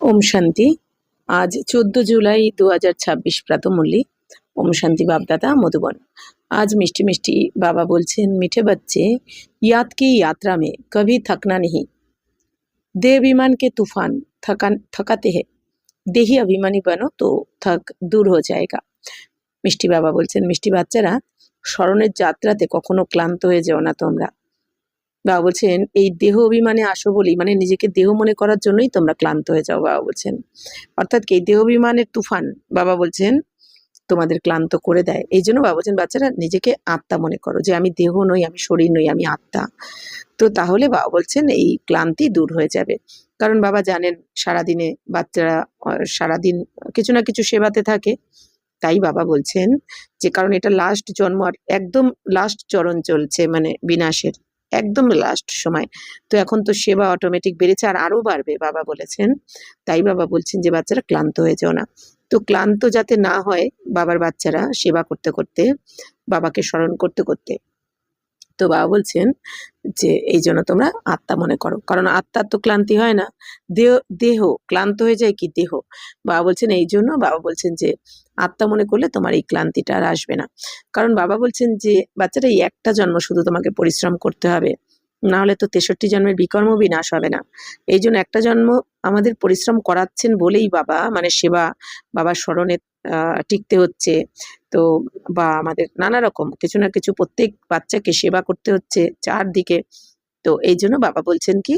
ওম শান্তি। আজ 14 জুলাই 2026 প্রাতঃমূল্যি। ওম শান্তি বাপদাদা মধুবন। आज मिष्टी मिष्टी बाबा बोलছেন, मीठे बच्चे याद की यात्रा में कभी थकना नहीं। देह अभिमान के तूफान थकाते हैं। देही अभिमानी बनो तो थक दूर हो जाएगा। মিষ্টি বাবা বলছেন, মিষ্টি বাচ্চারা, স্মরণের যাত্রাতে কখনো ক্লান্ত হয়ে যেও না তোমরা। বাবা বলছেন, এই দেহ অভিমানে আসো বলি, মানে নিজেকে দেহ মনে করার জন্যই তোমরা ক্লান্ত হয়ে যাও। বাবা বলছেন অর্থাৎ কি, দেহ অভিমানের তুফান বাবা বলছেন তোমাদের ক্লান্ত করে দেয়। এই জন্য বাবা বলছেন, বাচ্চারা নিজেকে আত্মা মনে করো, যে আমি দেহ নই, আমি শরীর নই, আমি আত্মা। তো তাহলে বাবা বলছেন এই ক্লান্তি দূর হয়ে যাবে। কারণ বাবা জানেন সারাদিনে বাচ্চারা সারাদিন কিছু না কিছু সেবাতে থাকে। তাই বাবা বলছেন যে, কারণ এটা লাস্ট জন্ম, আর একদম লাস্ট চরণ চলছে, মানে বিনাশের একদম লাস্ট সময়। তো এখন তো সেবা অটোমেটিক বেড়েছে, আর আরো বাড়বে বাবা বলেছেন। তাই বাবা বলছেন যে বাচ্চারা ক্লান্ত হয়ে যাও না। তো ক্লান্ত যাতে না হয় বাবার বাচ্চারা সেবা করতে করতে, বাবাকে স্মরণ করতে করতে। তো বাবা বলছেন যে এই জন্য তোমরা আত্মা মনে করো, কারণ আত্মার তো ক্লান্তি হয় না, দেহ ক্লান্ত হয়ে যায় কি দেহ। বাবা বলছেন এই জন্য বাবা বলছেন যে আত্মা মনে করলে তোমার এই ক্লান্তিটা আর আসবে না। কারণ বাবা বলছেন যে বাচ্চারা, এই একটা জন্ম শুধু তোমাকে পরিশ্রম করতে হবে, না হলে তো 63 জন্মের বিকর্ম বিনাশ হবে না। এই জন্য একটা জন্ম আমাদের পরিশ্রম করাচ্ছেন বলেই বাবা, মানে সেবা, বাবার স্মরণে টিকতে হচ্ছে। তো বা আমাদের নানা রকম কিছু না কিছু প্রত্যেক বাচ্চাকে সেবা করতে হচ্ছে চারদিকে। তো এই জন্য বাবা বলছেন কি,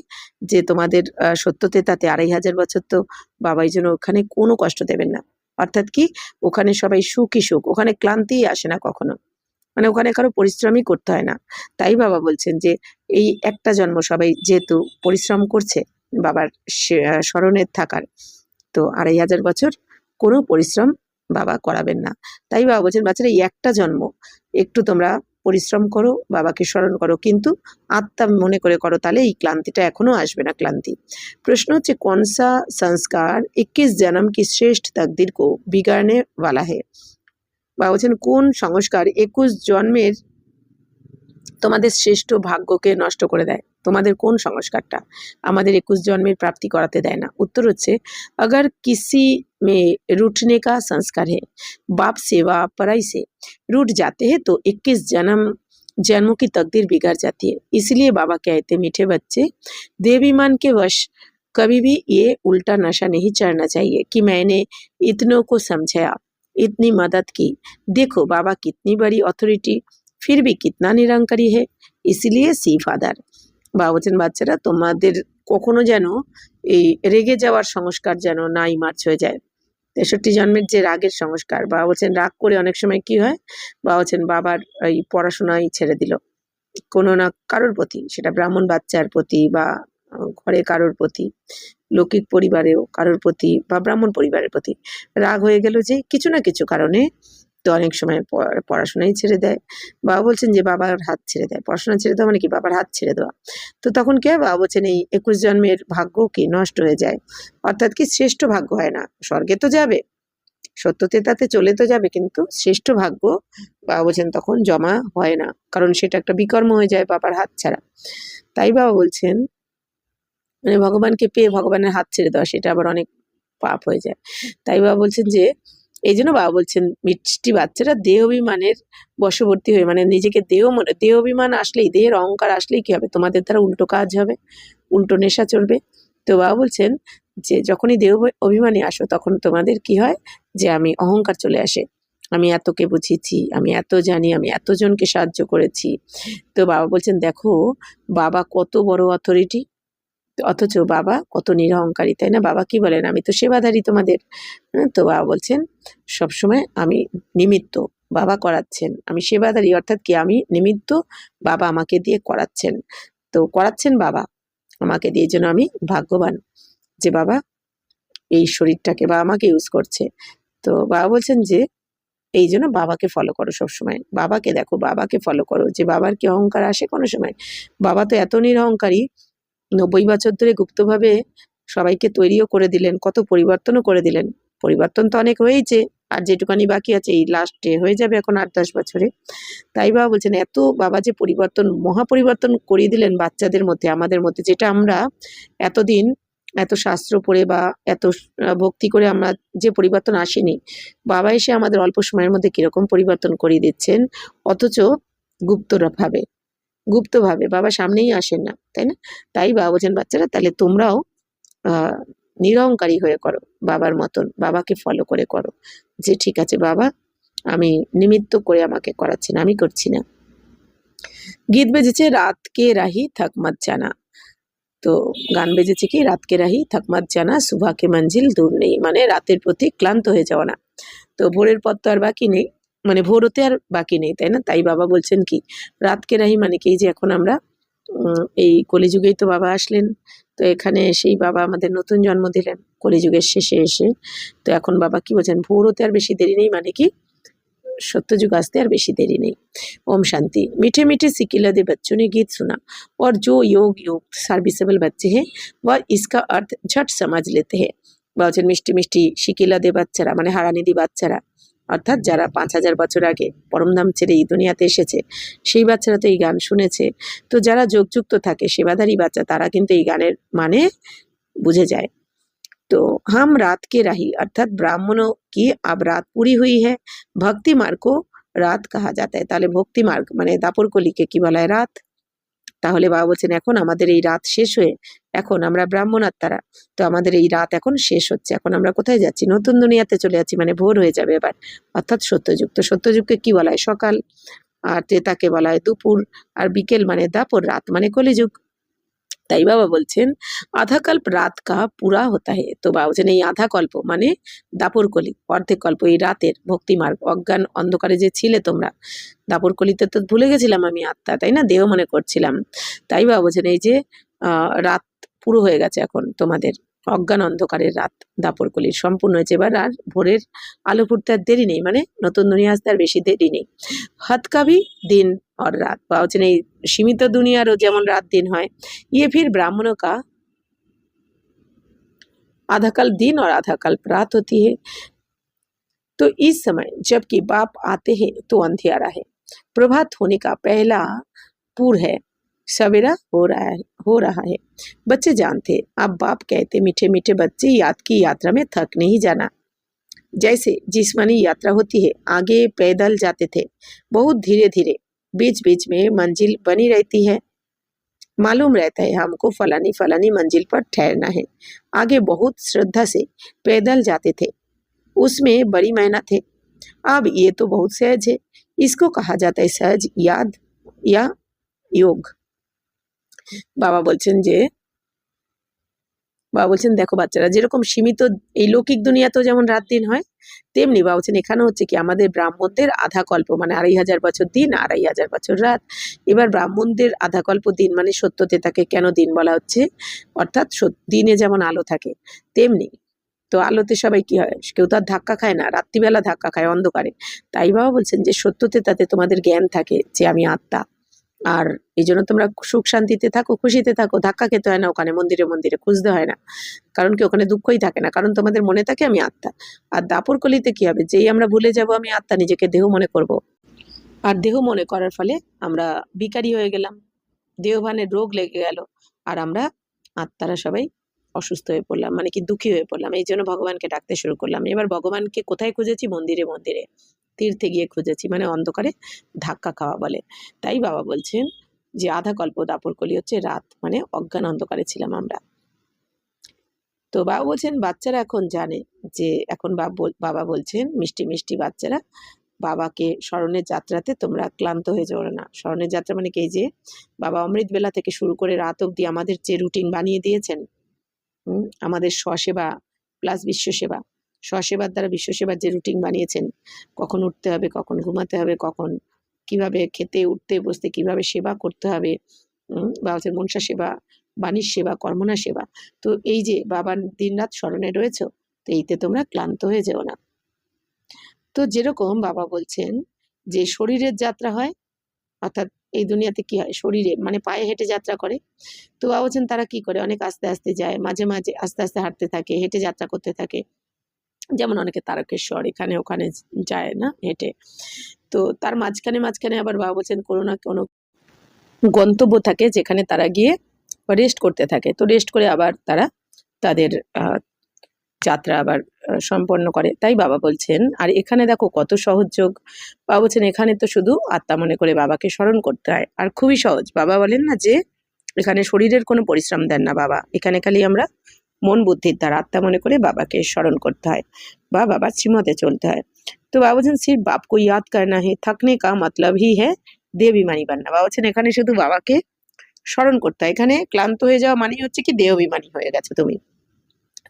যে তোমাদের সত্যতে তাতে 2500 বছর, তো বাবা এই জন্য ওখানে কোনো কষ্ট দেবেন না। অর্থাৎ কি, ওখানে সবাই সুখী সুখ, ওখানে ক্লান্তিই আসে না কখনো, মানে ওখানে কারো পরিশ্রমই করতে হয় না। তাই বাবা বলছেন যে এই একটা জন্ম সবাই যেহেতু পরিশ্রম করছে বাবার স্মরণে থাকার, তো 2500 বছর কোনো পরিশ্রম বাবা করাবেন না। তাই বাবা বলছেন, বাচ্চারা এই একটা জন্ম একটু তোমরা পরিশ্রম করো, বাবাকে স্মরণ করো, কিন্তু আত্মা মনে করে করো, তাহলে এই ক্লান্তিটা এখনো আসবে না ক্লান্তি। প্রশ্ন হচ্ছে, কনসা সংস্কার 21 জন্ম কি শ্রেষ্ঠ তকদির কো বিগাড়নে वाला है। বাবা বলছেন, কোন সংস্কার 21 জন্মের তোমাদের শ্রেষ্ঠ ভাগ্যকে নষ্ট করে দেয়। তোমাদের কোন সংস্কারটা আমাদের 21 জন্মের প্রাপ্তি করাতে দেয় না। উত্তর হচ্ছে, अगर किसी में रूठने का संस्कार है, बाप सेवा पराई से रूठ जाते हैं तो 21 जन्मों की तकदीर बिगड़ जाती है। इसलिए बाबा कहते, मीठे बच्चे, देवाभिमान के वश कभी भी ये उल्टा नशा नहीं चढ़ना चाहिए कि मैंने इतनों को समझाया, इतनी मदद की, देखो बाबा कितनी बड़ी अथॉरिटी, फिर भी कितना निरंकारी है, इसलिए सी फादार। বাবা বলছেন, বাচ্চারা তোমাদের কখনো যেন এই রেগে যাওয়ার সংস্কার যেন নাই মার্চ হয়ে যায়। 63 জন্মের যে রাগের সংস্কার, বাবা বলছেন রাগ করে অনেক সময় কি হয়, বাবা বলছেন বাবার এই পড়াশোনাই ছেড়ে দিল কোনো না কারোর প্রতি, সেটা ব্রাহ্মণ বাচ্চার প্রতি বা ঘরে কারোর প্রতি, লৌকিক পরিবারেও কারোর প্রতি বা ব্রাহ্মণ পরিবারের প্রতি রাগ হয়ে গেল যে কিছু না কিছু কারণে, তো অনেক সময় পড়াশোনাই ছেড়ে দেয়। বাবা বলছেন যে বাবার হাত ছেড়ে দেয়, পড়াশোনা ছেড়ে দেওয়া মানে কি, বাবার হাত ছেড়ে দেওয়া। তো তখন কি হয়, বাবা বলছেন এই 21 জন্মের ভাগ্য কি নষ্ট হয়ে যায়। অর্থাৎ কি, শ্রেষ্ঠ ভাগ্য হয় না। স্বর্গে তো যাবে, সত্যতে তাতে চলে তো যাবে, কিন্তু শ্রেষ্ঠ ভাগ্য বাবা বলছেন তখন জমা হয় না, কারণ সেটা একটা বিকর্ম হয়ে যায় বাবার হাত ছাড়া। তাই বাবা বলছেন, মানে ভগবানকে পেয়ে ভগবানের হাত ছেড়ে দেওয়া, সেটা আবার অনেক পাপ হয়ে যায়। তাই বাবা বলছেন যে এই জন্য বাবা বলছেন, মিষ্টি বাচ্চারা দেহ অভিমানের বশবর্তী হয়ে, মানে নিজেকে দেহ অভিমান আসলেই, দেহের অহংকার আসলেই কি হবে, তোমাদের দ্বারা উল্টো কাজ হবে, উল্টো নেশা চলবে। তো বাবা বলছেন যে যখনই দেহ অভিমানী আসো, তখন তোমাদের কি হয়, যে আমি অহংকার চলে আসে, আমি এতকে বুঝিয়েছি, আমি এত জানি, আমি এতজনকে সাহায্য করেছি। তো বাবা বলছেন, দেখো বাবা কত বড় অথরিটি, অথচ বাবা কত নিরহংকারী, তাই না। বাবা কি বলেন, আমি তো সেবাধারী তোমাদের। তো বাবা বলছেন সবসময় আমি নিমিত্ত, বাবা করাচ্ছেন, আমি সেবাধারী, অর্থাৎ কি আমি নিমিত্ত, বাবা আমাকে দিয়ে করাচ্ছেন। তো করাচ্ছেন বাবা আমাকে দিয়ে, জন্য আমি ভাগ্যবান যে বাবা এই শরীরটাকে বা আমাকে ইউজ করছে। তো বাবা বলছেন যে এই জন্য বাবাকে ফলো করো সবসময়, বাবাকে দেখো, বাবাকে ফলো করো, যে বাবার কি অহংকার আসে কোনো সময়। বাবা তো এত নিরহংকারী, 90 বছর ধরে গুপ্তভাবে সবাইকে তৈরিও করে দিলেন, কত পরিবর্তনও করে দিলেন। পরিবর্তন তো অনেক হয়েছে, আর যেটুকানি বাকি আছে এই লাস্টে হয়ে যাবে এখন 8-10 বছরে। তাই বাবা বলছেন এত বাবা যে পরিবর্তন, মহা পরিবর্তন করিয়ে দিলেন বাচ্চাদের মধ্যে, আমাদের মধ্যে, যেটা আমরা এতদিন এত শাস্ত্র পড়ে বা এত ভক্তি করে আমরা যে পরিবর্তন আসেনি, বাবা এসে আমাদের অল্প সময়ের মধ্যে কিরকম পরিবর্তন করিয়ে দিচ্ছেন, অথচ গুপ্তভাবে গুপ্তভাবে বাবা সামনেই আসেন না, তাই না? তাই বাবা বলছেন বাচ্চারা তাহলে তোমরাও নিরহংকারী হয়ে করো, বাবার মতন বাবাকে ফলো করে করো, যে ঠিক আছে বাবা আমি নিমিত্ত করে আমাকে করাচ্ছেন, আমি করছি না। গীত বেজেছে রাত কে রাহি থাক মত জানা। তো গান বেজেছে কি রাত কে রাহি থাক মত জানা সুভা কে মঞ্জিল দূর নেই, মানে রাতের প্রতি ক্লান্ত হয়ে যাওয়া না। তো ভোরের পথ তো আর বাকি নেই, মানে ভোর হতে আর বাকি নেই, তাই না? তাই বাবা বলছেন কি রাত কে রাহি, মানে কি এই যে এখন আমরা এই কলিযুগেই তো বাবা আসলেন, তো এখানে এসেই বাবা আমাদের নতুন জন্ম দিলেন কলিযুগের শেষে এসে। তো এখন বাবা কি বলছেন, ভোর হতে আর বেশি দেরি নেই, মানে কি सत्ययुग आस्ते और बेशी देरी नहीं। ओम शांति। मीठे मीठे सिकिलदे बच्चों ने गीत सुना और जो योग युक्त सर्विसेबल बच्चे हैं वह इसका अर्थ झट समझ लेते हैं। বলছেন মিষ্টি মিষ্টি শিকিলাদে বাচ্চারা, মানে হারানিধি বাচ্চারা, অর্থাৎ যারা 5000 বছর আগে পরমধাম ছেড়ে এই দুনিয়াতে এসেছে সেই বাচ্চারা তো এই গান শুনেছে। তো যারা যোগযুক্ত থাকে সেবাধারী বাচ্চা তারা কিন্তু এই গানের মানে বুঝে যায়। तो हम रात के राही अर्थात ब्राह्मणों की अब रात पूरी हुई है, भक्ति मार्ग को রাত কাহা যাতা है। তাহলে ভক্তি মার্গ মানে দাপর কলিকে কি বলা হয়, রাত। তাহলে বাবা বলছেন এখন আমাদের এই রাত শেষ হয়ে এখন আমরা ব্রাহ্মণ আত্মারা, তো আমাদের এই রাত এখন শেষ হচ্ছে, এখন আমরা কোথায় যাচ্ছি, নতুন দুনিয়াতে চলে যাচ্ছি, মানে ভোর হয়ে যাবে এবার, অর্থাৎ সত্যযুগ। তো সত্যযুগকে কি বলা হয় সকাল, আর ত্রেতাকে বলা হয় দুপুর, আর বিকেল মানে দাপর, রাত মানে কলিযুগ। তাই বাবা বলছেন আধা কল্প রাত কা পুরা হতা হে। তো বাবা বলছেন এই আধা কল্প মানে দাপর কলি, অর্ধেক কল্প এই রাতের ভক্তি মার্গ। অজ্ঞান অন্ধকারে যে ছিলে তোমরা দাপর কলিতে, তো ভুলে গেছিলাম আমি আত্মা, তাই না, দেহ মনে করছিলাম। তাই বাবা বলছেন এই যে রাত পুরো হয়ে গেছে এখন তোমাদের, অজ্ঞান অন্ধকারের রাত দাপর কলির সম্পূর্ণ হয়েছে, এবার আর ভোরের আলো ফুটতে আর দেরি নেই, মানে নতুন দুনিয়া আসতে আর বেশি দেরি নেই। হদ কাভি দিন और रात, বাবা বলছেন এই সীমিত দুনিয়ারও যেমন রাত দিন হয়, ये फिर ब्राह्मणों का आधा कल्प दिन और आधा कल्प रात होती है। तो इस समय जबकि बाप आते हैं तो अंधियारा है, प्रभात होने का पहला पूर है, सवेरा हो रहा है। बच्चे जानते अब बाप कहते मीठे मीठे बच्चे याद की यात्रा में थक नहीं जाना। जैसे जिस्मानी यात्रा होती है, आगे पैदल जाते थे बहुत धीरे धीरे, बीच बीच में मंजिल बनी रहती है, मालूम रहता है हमको फलानी फलानी मंजिल पर ठहरना है। आगे बहुत श्रद्धा से पैदल जाते थे, उसमें बड़ी मेहनत है। अब ये तो बहुत सहज है, इसको कहा जाता है सहज याद या योग। বাবা বলছেন যে বাবা বলছেন দেখো বাচ্চারা যেরকম সীমিত এই লৌকিক দুনিয়াতেও যেমন রাত দিন হয়, তেমনি বাবা বলছেন এখানে হচ্ছে কি আমাদের ব্রাহ্মণদের আধা কল্প মানে 2500 বছর দিন, 2500 বছর রাত। এবার ব্রাহ্মণদের আধা কল্প দিন মানে সত্যতে তাকে কেন দিন বলা হচ্ছে, অর্থাৎ দিনে যেমন আলো থাকে তেমনি, তো আলোতে সবাই কি হয়, কেউ তো আর ধাক্কা খায় না, রাত্রিবেলা ধাক্কা খায় অন্ধকারে। তাই বাবা বলছেন যে সত্যতে তাতে তোমাদের জ্ঞান থাকে যে আমি আত্মা, আর এই জন্য তোমরা সুখ শান্তিতে থাকো, খুশিতে থাকো, ধাক্কা খেতে হয় না ওখানে, মন্দিরে মন্দিরে খুঁজতে হয় না, কারণ কি ওখানে দুঃখই থাকে না, কারণ তোমাদের মনে থাকে আমি আত্মা। আর দাপর কলিতে কি হবে, যেই আমরা ভুলে যাব আমি আত্মা, নিজেকে দেহ মনে করব, আর দেহ মনে করার ফলে আমরা বিকারী হয়ে গেলাম, দেহভানের রোগ লেগে গেল, আর আমরা আত্মারা সবাই অসুস্থ হয়ে পড়লাম, মানে কি দুঃখী হয়ে পড়লাম, এই জন্য ভগবানকে ডাকতে শুরু করলাম। এবার ভগবানকে কোথায় খুঁজেছি, মন্দিরে মন্দিরে, তীর্থে গিয়ে খুঁজেছি, মানে অন্ধকারে ধাক্কা খাওয়া বলে। তাই বাবা বলছেন যে আধা কল্প দাপর কলি হচ্ছে রাত, মানে অজ্ঞান অন্ধকারে ছিলাম আমরা। তো বাবা বলছেন বাচ্চারা এখন জানে যে এখন বাবা বলছেন মিষ্টি মিষ্টি বাচ্চারা, বাবাকে স্মরণের যাত্রাতে তোমরা ক্লান্ত হয়ে যাও না। স্মরণের যাত্রা মানে কি, যে বাবা অমৃত বেলা থেকে শুরু করে রাত অবধি আমাদের যে রুটিন বানিয়ে দিয়েছেন, আমাদের স্বসেবা প্লাস বিশ্বসেবা, স্বসেবার দ্বারা বিশ্বসেবার যে রুটিন বানিয়েছেন, কখন উঠতে হবে, কখন ঘুমাতে হবে, কখন কিভাবে খেতে উঠতে বসতে কিভাবে সেবা করতে হবে, বা হচ্ছে মনসা সেবা, বাণীর সেবা, কর্মনা সেবা। তো এই যে বাবার দিন রাত স্মরণে রয়েছে, তো এইতে তোমরা ক্লান্ত হয়ে যেও না। তো যেরকম বাবা বলছেন যে শরীরের যাত্রা হয়, অর্থাৎ এই দুনিয়াতে কি হয়, শরীরে মানে পায়ে হেঁটে যাত্রা করে। তো বাবা বলছেন তারা কি করে, অনেক আস্তে আস্তে যায়, মাঝে মাঝে আস্তে আস্তে হাঁটতে থাকে, হেঁটে যাত্রা করতে থাকে, যেমন অনেকে তারকেশ্বর এখানে ওখানে যায় না হেঁটে। তো তার মাঝখানে মাঝখানে আবার বাবা বলছেন কোনো না কোনো গন্তব্য থাকে যেখানে তারা গিয়ে রেস্ট করতে থাকে, তো রেস্ট করে আবার তারা তাদের যাত্রা আবার সম্পন্ন করে। তাই বাবা বলছেন, আর এখানে দেখো কত সহজ যোগ। বাবা বলছেন এখানে তো শুধু আত্মা মনে করে বাবাকে স্মরণ করতে হয়, আর খুবই সহজ। বাবা বলেন না যে এখানে শরীরের কোনো পরিশ্রম দেন না বাবা, এখানে খালি আমরা মন বুদ্ধির দ্বারা আত্মা মনে করে বাবাকে স্মরণ করতে হয় বা বাবার শ্রীমতে চলতে হয়। তো বাবা বলছেন সির্ফ বাপ কো ইয়াদ করনা হে, থাকনে কা মতলব হি হ্যাঁ দেহাভিমানী বাননা। বাবা বলছেন এখানে শুধু বাবাকে স্মরণ করতে হয়, এখানে ক্লান্ত হয়ে যাওয়া মানেই হচ্ছে কি দেহাভিমানী হয়ে গেছে তুমি।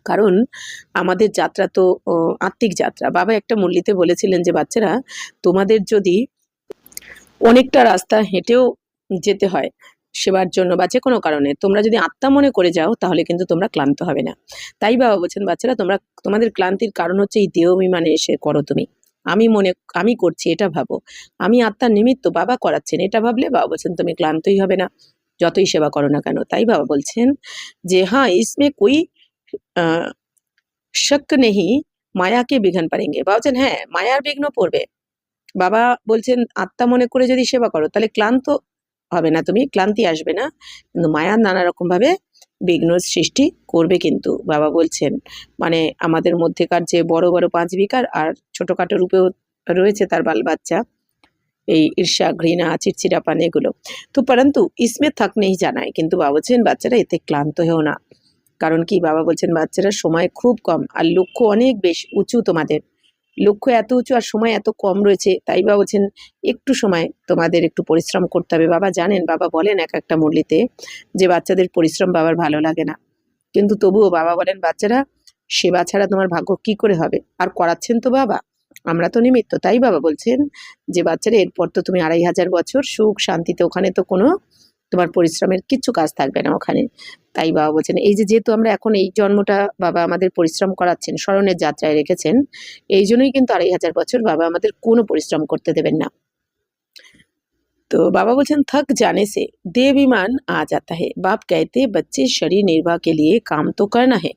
কারণ আমাদের যাত্রা তো আত্মিক যাত্রা। বাবা একটা মুরলিতে বলেছিলেন যে বাচ্চারা, তোমাদের যদি অনেকটা রাস্তা হেঁটেও যেতে হয় সেবার জন্য বা যে কোনো কারণে, তোমরা যদি আত্মা মনে করে যাও তাহলে কিন্তু তোমরা ক্লান্ত হবে না। তাই বাবা বলছেন বাচ্চারা, তোমাদের ক্লান্তির কারণ হচ্ছে এই দেহ অভিমানে এসে করো তুমি। আমি করছি এটা ভাবো, আমি আত্মার নিমিত্ত, বাবা করাচ্ছেন এটা ভাবলে বাবা বলছেন তুমি ক্লান্তই হবে না, যতই সেবা করো না কেন। তাই বাবা বলছেন যে হ্যাঁ ইসমে কোই আহ শক নেহি মায়াকে বিঘ্ন পারেঙ্গে। বাবা বলছেন হ্যাঁ মায়ার বিঘ্ন পড়বে। বাবা বলছেন আত্মা মনে করে যদি সেবা করো তাহলে ক্লান্ত হবে না তুমি, ক্লান্তি আসবে না, কিন্তু মায়া নানা রকম ভাবে বিঘ্ন সৃষ্টি করবে। কিন্তু বাবা বলছেন মানে আমাদের মধ্যেকার যে বড় বড় 5 বিকার আর ছোটখাটো রূপেও রয়েছে তার বাল বাচ্চা, এই ঈর্ষা ঘৃণা চিড়চিড়াপান এগুলো তো, পরন্তু ইসমে থাক নেই জানায়। কিন্তু বাবা বলছেন বাচ্চারা এতে ক্লান্ত হেও না। কারণ কি বাবা বলছেন বাচ্চারা সময় খুব কম আর লক্ষ্য অনেক বেশি উঁচু, তোমাদের লক্ষ্য এত উঁচু আর সময় এত কম রয়েছে। তাই বাবা বলছেন একটু সময় তোমাদের একটু পরিশ্রম করতে হবে। বাবা জানেন, বাবা বলেন এক একটা মুরলিতে যে বাচ্চাদের পরিশ্রম বাবার ভালো লাগে না, কিন্তু তবুও বাবা বলেন বাচ্চারা সেবা ছাড়া তোমার ভাগ্য কি করে হবে, আর করাচ্ছেন তো বাবা, আমরা তো নিমিত্ত। তাই বাবা বলছেন যে বাচ্চারা এরপর তো তুমি 2500 বছর সুখ শান্তিতে, ওখানে তো কোনো তোমার পরিশ্রমের কিচ্ছু কাজ থাকবে না ওখানে। তাই বাবা বলছেন এই যে যেহেতু আমরা এখন এই জন্মটা বাবা আমাদের পরিশ্রম করাচ্ছেন, স্মরণের যাত্রায় রেখেছেন, এই জন্যই কিন্তু 2500 বছর বাবা আমাদের কোনো পরিশ্রম করতে দেবেন না। तो बाबा बोलते थक जाने से देहाभिमान आ जाता है। बाप कहते बच्चे शरीर निर्वाह के लिए काम तो करना है,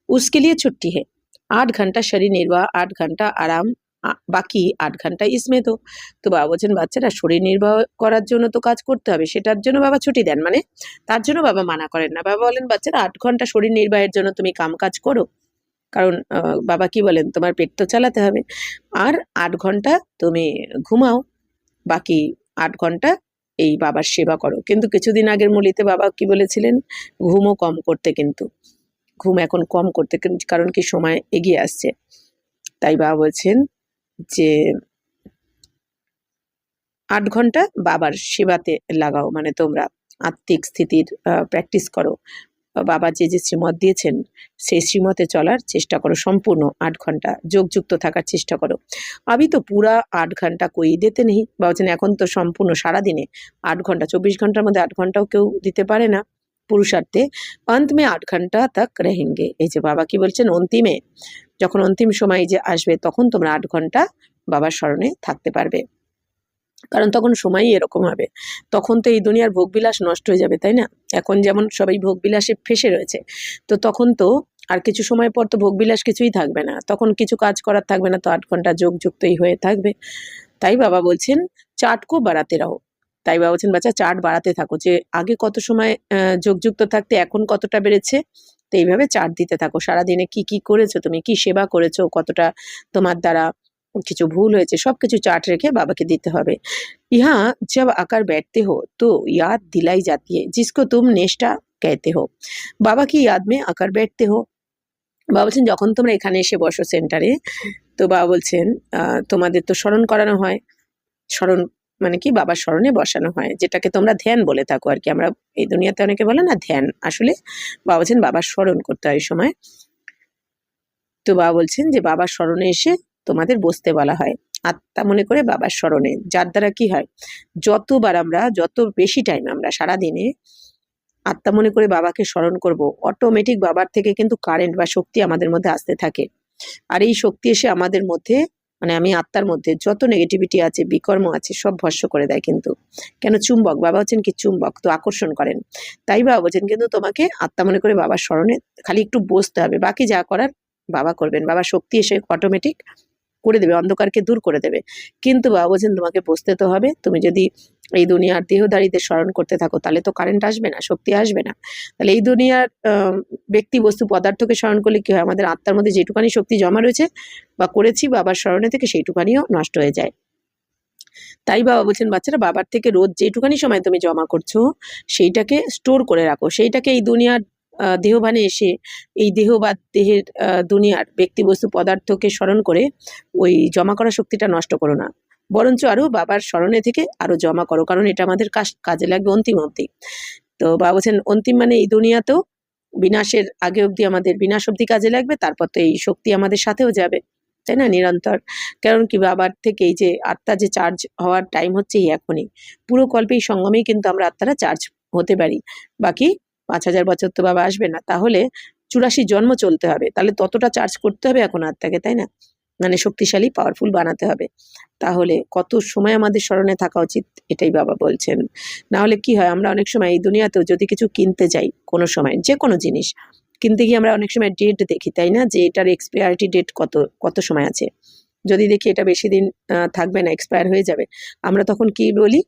उसके लिए छुट्टी है। 8 घंटा शरीर निर्वाह, 8 घंटा आराम, বাকি 8 ঘন্টা इसमें তো। তো বাবা বলছেন বাচ্চারা শরীর নির্বাহ করার জন্য তো কাজ করতে হবে, সেটার জন্য বাবা ছুটি দেন, মানে তার জন্য বাবা মানা করেন না। বাবা বলেন বাচ্চারা 8 ঘন্টা শরীর নির্বাহের জন্য তুমি কাম কাজ করো, কারণ বাবা কি বলেন তোমার পেট তো চালাতে হবে, আর 8 ঘন্টা তুমি ঘুমাও, বাকি 8 ঘন্টা এই বাবার সেবা করো। কিন্তু কিছুদিন আগের মুলিতে বাবা কি বলেছিলেন, ঘুমও কম করতে, কিন্তু ঘুম এখন কম করতে, কারণ কি সময় এগিয়ে আসছে। তাই বাবা বলছেন যে 8 ঘন্টা বাবার সেবাতে লাগাও, মানে তোমরা আত্মিক স্থিতির প্র্যাকটিস করো। বাবা যে যে শ্রীমত দিয়েছেন সেই শ্রীমতে চলার চেষ্টা করো, সম্পূর্ণ 8 ঘন্টা যোগযুক্ত থাকার চেষ্টা করো। আমি তো পুরা 8 ঘন্টা কই দিতে নেই, বাবা বলছেন এখন তো সম্পূর্ণ সারাদিনে 8 ঘন্টা, 24 ঘন্টার মধ্যে 8 ঘন্টাও কেউ দিতে পারে না পুরুষার্থে। অন্ত মে 8 ঘন্টা তক রহেঙ্গে। এই যে বাবা কি বলছেন অন্তিমে, যখন অন্তিম সময় যে আসবে তখন তোমরা 8 ঘন্টা বাবার স্মরণে থাকতে পারবে, কারণ তখন সময়ই এরকম হবে। তখন তো এই দুনিয়ার ভোগবিলাস নষ্ট হয়ে যাবে, তাই না? এখন যেমন সবাই ভোগবিলাসে ফেঁসে রয়েছে, তো তখন তো আর কিছু সময় পর তো ভোগবিলাস কিছুই থাকবে না, তখন কিছু কাজ করার থাকবে না, তো 8 ঘন্টা যোগযুক্তই হয়ে থাকবে। তাই বাবা বলছেন চার্টকো বাড়াতে রাখো। তাই বাবা বলছেন বাচ্চা চার্ট বাড়াতে থাকো, যে আগে কত সময় যোগযুক্ত থাকতে এখন কতটা বেড়েছে, তো এইভাবে চার্ট দিতে থাকো। সারাদিনে কি কি করেছো তুমি, কি সেবা করেছো, কতটা তোমার দ্বারা কিছু ভুল হয়েছে, সবকিছু চার্ট রেখে বাবাকে দিতে হবে। यहाँ जब आकर बैठते हो तो याद दिलाई जाती है जिसको तुम नेष्टा कहते हो। बाबा की याद में आकर बैठते हो। বাবা বলছেন যখন তোমরা এখানে এসে বসো সেন্টারে, তো বাবা বলছেন তোমাদের তো স্মরণ করানো হয়, স্মরণ মানে কি বাবার স্মরণে বসানো হয়, যেটাকে তোমরা ধ্যান বলে থাকো আর কি। আমরা এই দুনিয়াতে অনেকে বলে না ধ্যান, আসলে বাবা বলছেন বাবার স্মরণ করতে হয় এই সময়। তো বাবা বলছেন যে বাবার স্মরণে এসে তোমাদের বসতে বলা হয়, আত্মা মনে করে বাবার স্মরণে, যার দ্বারা কি হয় যতবার আমরা, যত বেশি টাইম আমরা সারাদিনে আত্মা মনে করে বাবাকে স্মরণ করব, অটোমেটিক বাবার থেকে কিন্তু কারেন্ট বা শক্তি আমাদের মধ্যে আসতে থাকে। আর এই শক্তি এসে আমাদের মধ্যে, মানে আমি আত্মার মধ্যে যত নেগেটিভিটি আছে, বিকর্ম আছে, সব ভস্ম করে দেয়। কিন্তু কেন চুম্বক, বাবা হচ্ছেন কি চুম্বক, তো আকর্ষণ করেন। তাই বাবা বলছেন কিন্তু তোমাকে আত্মা মনে করে বাবার স্মরণে খালি একটু বসতে হবে, বাকি যা করার বাবা করবেন, বাবার শক্তি এসে অটোমেটিক করে দেবে, অন্ধকারকে দূর করে দেবে। কিন্তু বাবা বলছেন তোমাকে বসতে তো হবে। তুমি যদি এই দুনিয়ার দেহধারীদের স্মরণ করতে থাকো তাহলে তো কারেন্ট আসবে না, শক্তি আসবে না। তাহলে এই দুনিয়ার ব্যক্তি বস্তু পদার্থকে স্মরণ করলে কি হয়, আমাদের আত্মার মধ্যে যেটুকানি শক্তি জমা রয়েছে বা করেছি বাবার স্মরণে থেকে সেইটুকানিও নষ্ট হয়ে যায়। তাই বাবা বলছেন বাচ্চারা বাবার থেকে রোজ যেটুকানি সময় তুমি জমা করছো সেইটাকে স্টোর করে রাখো, সেইটাকে এই দুনিয়ার দেহভানে এসে এই দেহ বা দেহের দুনিয়ার ব্যক্তি বস্তু পদার্থকে স্মরণ করে ওই জমা করা শক্তিটা নষ্ট করো না, বরঞ্চ আরো বাবার স্মরণে থেকে আরো জমা করো, কারণ এটা আমাদের কাজে লাগবে অন্তিম অবধি। তো বাবা বলছেন অন্তিম মানে এই দুনিয়াতেও বিনাশের আগে অবধি আমাদের বিনাশ অবধি কাজে লাগবে, তারপর তো এই শক্তি আমাদের সাথেও যাবে, তাই না, নিরন্তর। কারণ কি বাবার থেকে এই যে আত্মা যে চার্জ হওয়ার টাইম হচ্ছে এই এখনই, পুরো কল্পে এই সঙ্গমেই কিন্তু আমরা আত্মারা চার্জ হতে পারি। বাকি 5,000 বছর তো বাবা আসবে না, তাহলে 84 জন্ম চলতে হবে, তাহলে ততটা চার্জ করতে হবে এখন আত্মাকে, তাই না, মানে শক্তিশালী পাওয়ারফুল বানাতে হবে। তাহলে কত সময় আমাদের স্মরণে থাকা উচিত, এটাই বাবা বলছেন। না হলে কি হয়, আমরা অনেক সময় এই দুনিয়াতেও যদি কিছু কিনতে যাই, কোনো সময় যে কোনো জিনিস কিনতে গিয়ে আমরা অনেক সময় ডেট দেখি, তাই না, যে এটার এক্সপায়ারিটি ডেট কত সময় আছে। যদি দেখি এটা বেশি দিন থাকবে না, এক্সপায়ার হয়ে যাবে, আমরা তখন কি বলি,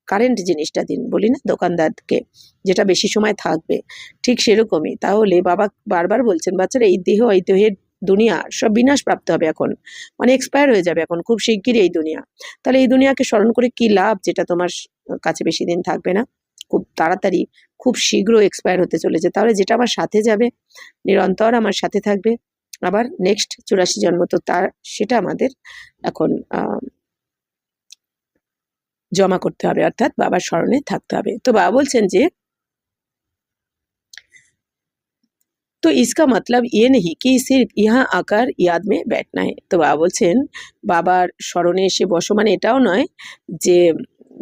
কারেন্ট জিনিসটা দিন বলি না দোকানদারকে, যেটা বেশি সময় থাকবে। ঠিক সেরকমই তাহলে বাবা বারবার বলছেন বাচ্চারা এই দেহের দুনিয়া সব বিনাশ প্রাপ্ত হবে এখন, মানে এক্সপায়ার হয়ে যাবে এখন খুব শিগগিরই এই দুনিয়া। তাহলে এই দুনিয়াকে স্মরণ করে কি লাভ, যেটা তোমার কাছে বেশি দিন থাকবে না, খুব তাড়াতাড়ি খুব শীঘ্র এক্সপায়ার হতে চলেছে। তাহলে যেটা আমার সাথে যাবে, নিরন্তর আমার সাথে থাকবে, আবার নেক্সট 84 জন্ম তো তার, সেটা আমাদের এখন জমা করতে হবে, অর্থাৎ বাবার স্মরণে থাকতে হবে। তো বাবা বলছেন যে तो इसका मतलब ये नहीं कि सिर्फ यहाँ आकर याद में बैठना है। तो বাবা বলছেন বাবার স্মরণে এসে বসো মানে এটাও নয় যে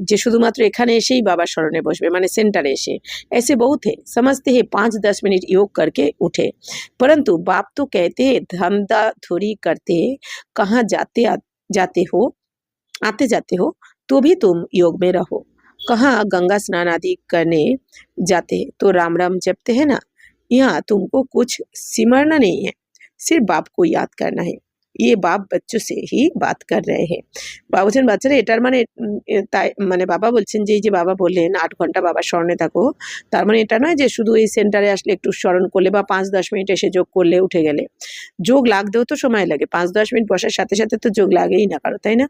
যে শুধুমাত্র এখানে এসেই বাবার স্মরণে বসবে, মানে सेंटर এসে। ऐसे बहुत है, समझते हैं 5-10 मिनट योग करके उठे, परंतु बाप तो कहते हैं धंधा धुरी करते कहाँ जाते हो, आते जाते हो, तो भी तुम योग में रहो। कहाँ गंगा स्नान आदि करने जाते तो राम राम जपते हैं ना। यहाँ तुमको कुछ सिमरना नहीं है, सिर्फ बाप को याद करना है। ये बाप बच्चों से ही बात कर रहे हैं। বাবা বলছেন বাচ্চারা এটার মানে তাই মানে বাবা বলছেন যে এই যে বাবা বললেন 8 ঘন্টা বাবার স্মরণে থাকো, তার মানে এটা নয় যে শুধু এই সেন্টারে আসলে একটু স্মরণ করলে বা 5-10 মিনিট এসে যোগ করলে উঠে গেলে। যোগ লাগতেও তো সময় লাগে, 5-10 মিনিট বসার সাথে সাথে তো যোগ লাগেই না কারো, তাই না,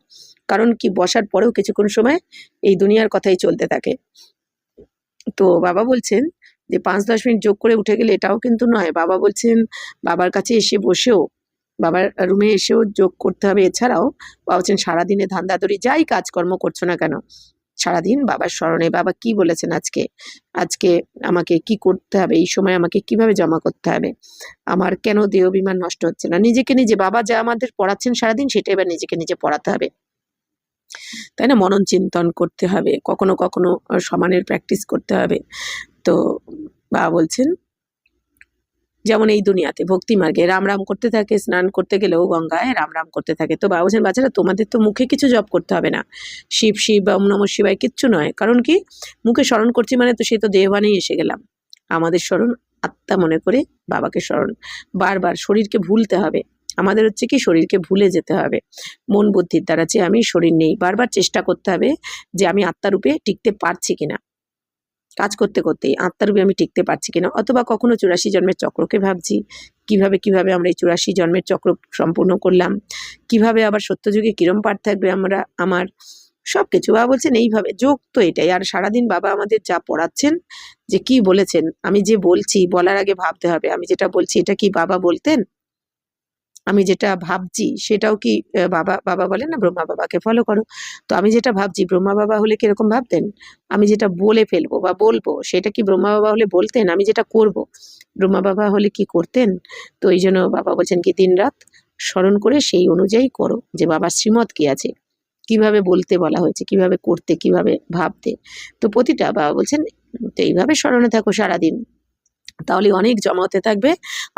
কারণ কি বসার পরেও কিছুক্ষণ সময় এই দুনিয়ার কথাই চলতে থাকে। তো বাবা বলছেন যে 5-10 মিনিট যোগ করে উঠে গেলে এটাও কিন্তু নয়। বাবা বলছেন বাবার কাছে এসে বসেও, বাবার রুমে এসেও যোগ করতে হবে। এছাড়াও বাবা বলছেন সারাদিনে ধান্দাদড়ি যাই কাজকর্ম করছো না কেন, সারাদিন বাবার স্মরণে বাবা কি বলেছেন আজকে আমাকে কি করতে হবে, এই সময় আমাকে কিভাবে জমা করতে হবে, আমার কেন দেহ বিমান নষ্ট হচ্ছে না, নিজেকে নিজে বাবা যা আমাদের পড়াচ্ছেন সারাদিন সেটা এবার নিজেকে নিজে পড়াতে হবে, তাই না, মনন চিন্তন করতে হবে, কখনো কখনো সমানের প্র্যাকটিস করতে হবে। তো বাবা বলছেন যেমন এই দুনিয়াতে ভক্তি মার্গে রাম রাম করতে থাকে, স্নান করতে গেলেও গঙ্গায় রাম রাম করতে থাকে। তো বাবা বলছেন বাচ্চারা তোমাদের তো মুখে কিছু জপ করতে হবে না, শিব শিব বা ওম নমঃ শিবায় কিচ্ছু নয়, কারণ কি মুখে স্মরণ করছি মানে তো সেই তো দেহবানেই এসে গেলাম। আমাদের স্মরণ আত্মা মনে করে বাবাকে স্মরণ, বারবার শরীরকে ভুলতে হবে, আমাদের হচ্ছে কি শরীরকে ভুলে যেতে হবে মন বুদ্ধির দ্বারা, যে আমি শরীর নেই, বারবার চেষ্টা করতে হবে যে আমি আত্মারূপে টিকতে পারছি কিনা, কাজ করতে করতেই আত্মারূপে আমি টিকতে পারছি কিনা। অথবা কখনো 84 জন্মের চক্রকে ভাবছি, কিভাবে আমরা এই 84 জন্মের চক্র সম্পূর্ণ করলাম, কিভাবে আবার সত্যযুগে কিরম পার থাকবে আমার সবকিছু। বাবা বলছেন এইভাবে যোগ তো এটাই। আর সারাদিন বাবা আমাদের যা পড়াচ্ছেন, যে কি বলেছেন, আমি যে বলছি বলার আগে ভাবতে হবে আমি যেটা বলছি এটা কি বাবা বলতেন, আমি যেটা ভাবছি সেটাও কি বাবা বলেন না ব্রহ্মা বাবাকে ফলো করো, তো আমি যেটা ভাবছি ব্রহ্মা বাবা হলে কিরকম ভাবতেন, আমি যেটা বলে ফেলবো বা বলবো সেটা কি ব্রহ্মা বাবা হলে বলতেন, আমি যেটা করব ব্রহ্মা বাবা হলে কি করতেন। তো এই জন্য বাবা বলছেন কি দিন রাত স্মরণ করে সেই অনুযায়ী করো, যে বাবার শ্রীমত কি আছে, কিভাবে বলতে বলা হয়েছে, কিভাবে করতে, কিভাবে ভাবতে। তো প্রতিটা বাবা বলছেন তো এইভাবে স্মরণে থাকো সারাদিন, তাহলে অনেক জমা হতে থাকবে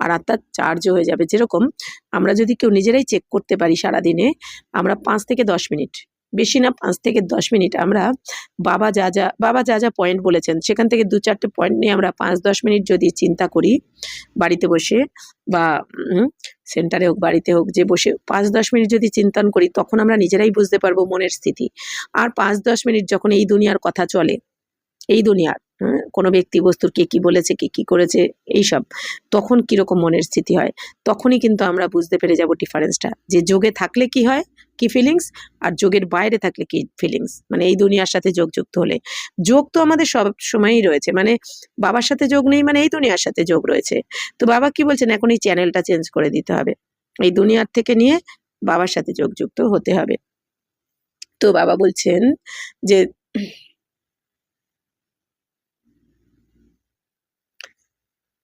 আর আত্মা চার্জও হয়ে যাবে। যেরকম আমরা যদি কেউ নিজেরাই চেক করতে পারি সারাদিনে, আমরা 5 থেকে 10 মিনিট বেশি না 5 থেকে 10 মিনিট আমরা বাবা যা যা পয়েন্ট বলেছেন সেখান থেকে 2-4টে পয়েন্ট নিয়ে আমরা 5-10 মিনিট যদি চিন্তা করি বাড়িতে বসে বা সেন্টারে হোক বাড়িতে হোক যে বসে 5-10 মিনিট যদি চিন্তন করি তখন আমরা নিজেরাই বুঝতে পারবো মনের স্থিতি। আর 5-10 মিনিট যখন এই দুনিয়ার কথা চলে, এই দুনিয়ার কোনো ব্যক্তি বস্তুর কে কি বলেছে, কে কি করেছে এইসব, তখন কীরকম মনের স্থিতি হয়, তখনই কিন্তু আমরা বুঝতে পেরে যাব ডিফারেন্সটা, যে যোগে থাকলে কি হয়, কি ফিলিংস, আর যোগের বাইরে থাকলে কি ফিলিংস। মানে এই দুনিয়ার সাথে যোগযুক্ত হলে, যোগ তো আমাদের সব সময়ই রয়েছে, মানে বাবার সাথে যোগ নেই মানে এই দুনিয়ার সাথে যোগ রয়েছে। তো বাবা কি বলছেন, এখন এই চ্যানেলটা চেঞ্জ করে দিতে হবে, এই দুনিয়ার থেকে নিয়ে বাবার সাথে যোগযুক্ত হতে হবে। তো বাবা বলছেন যে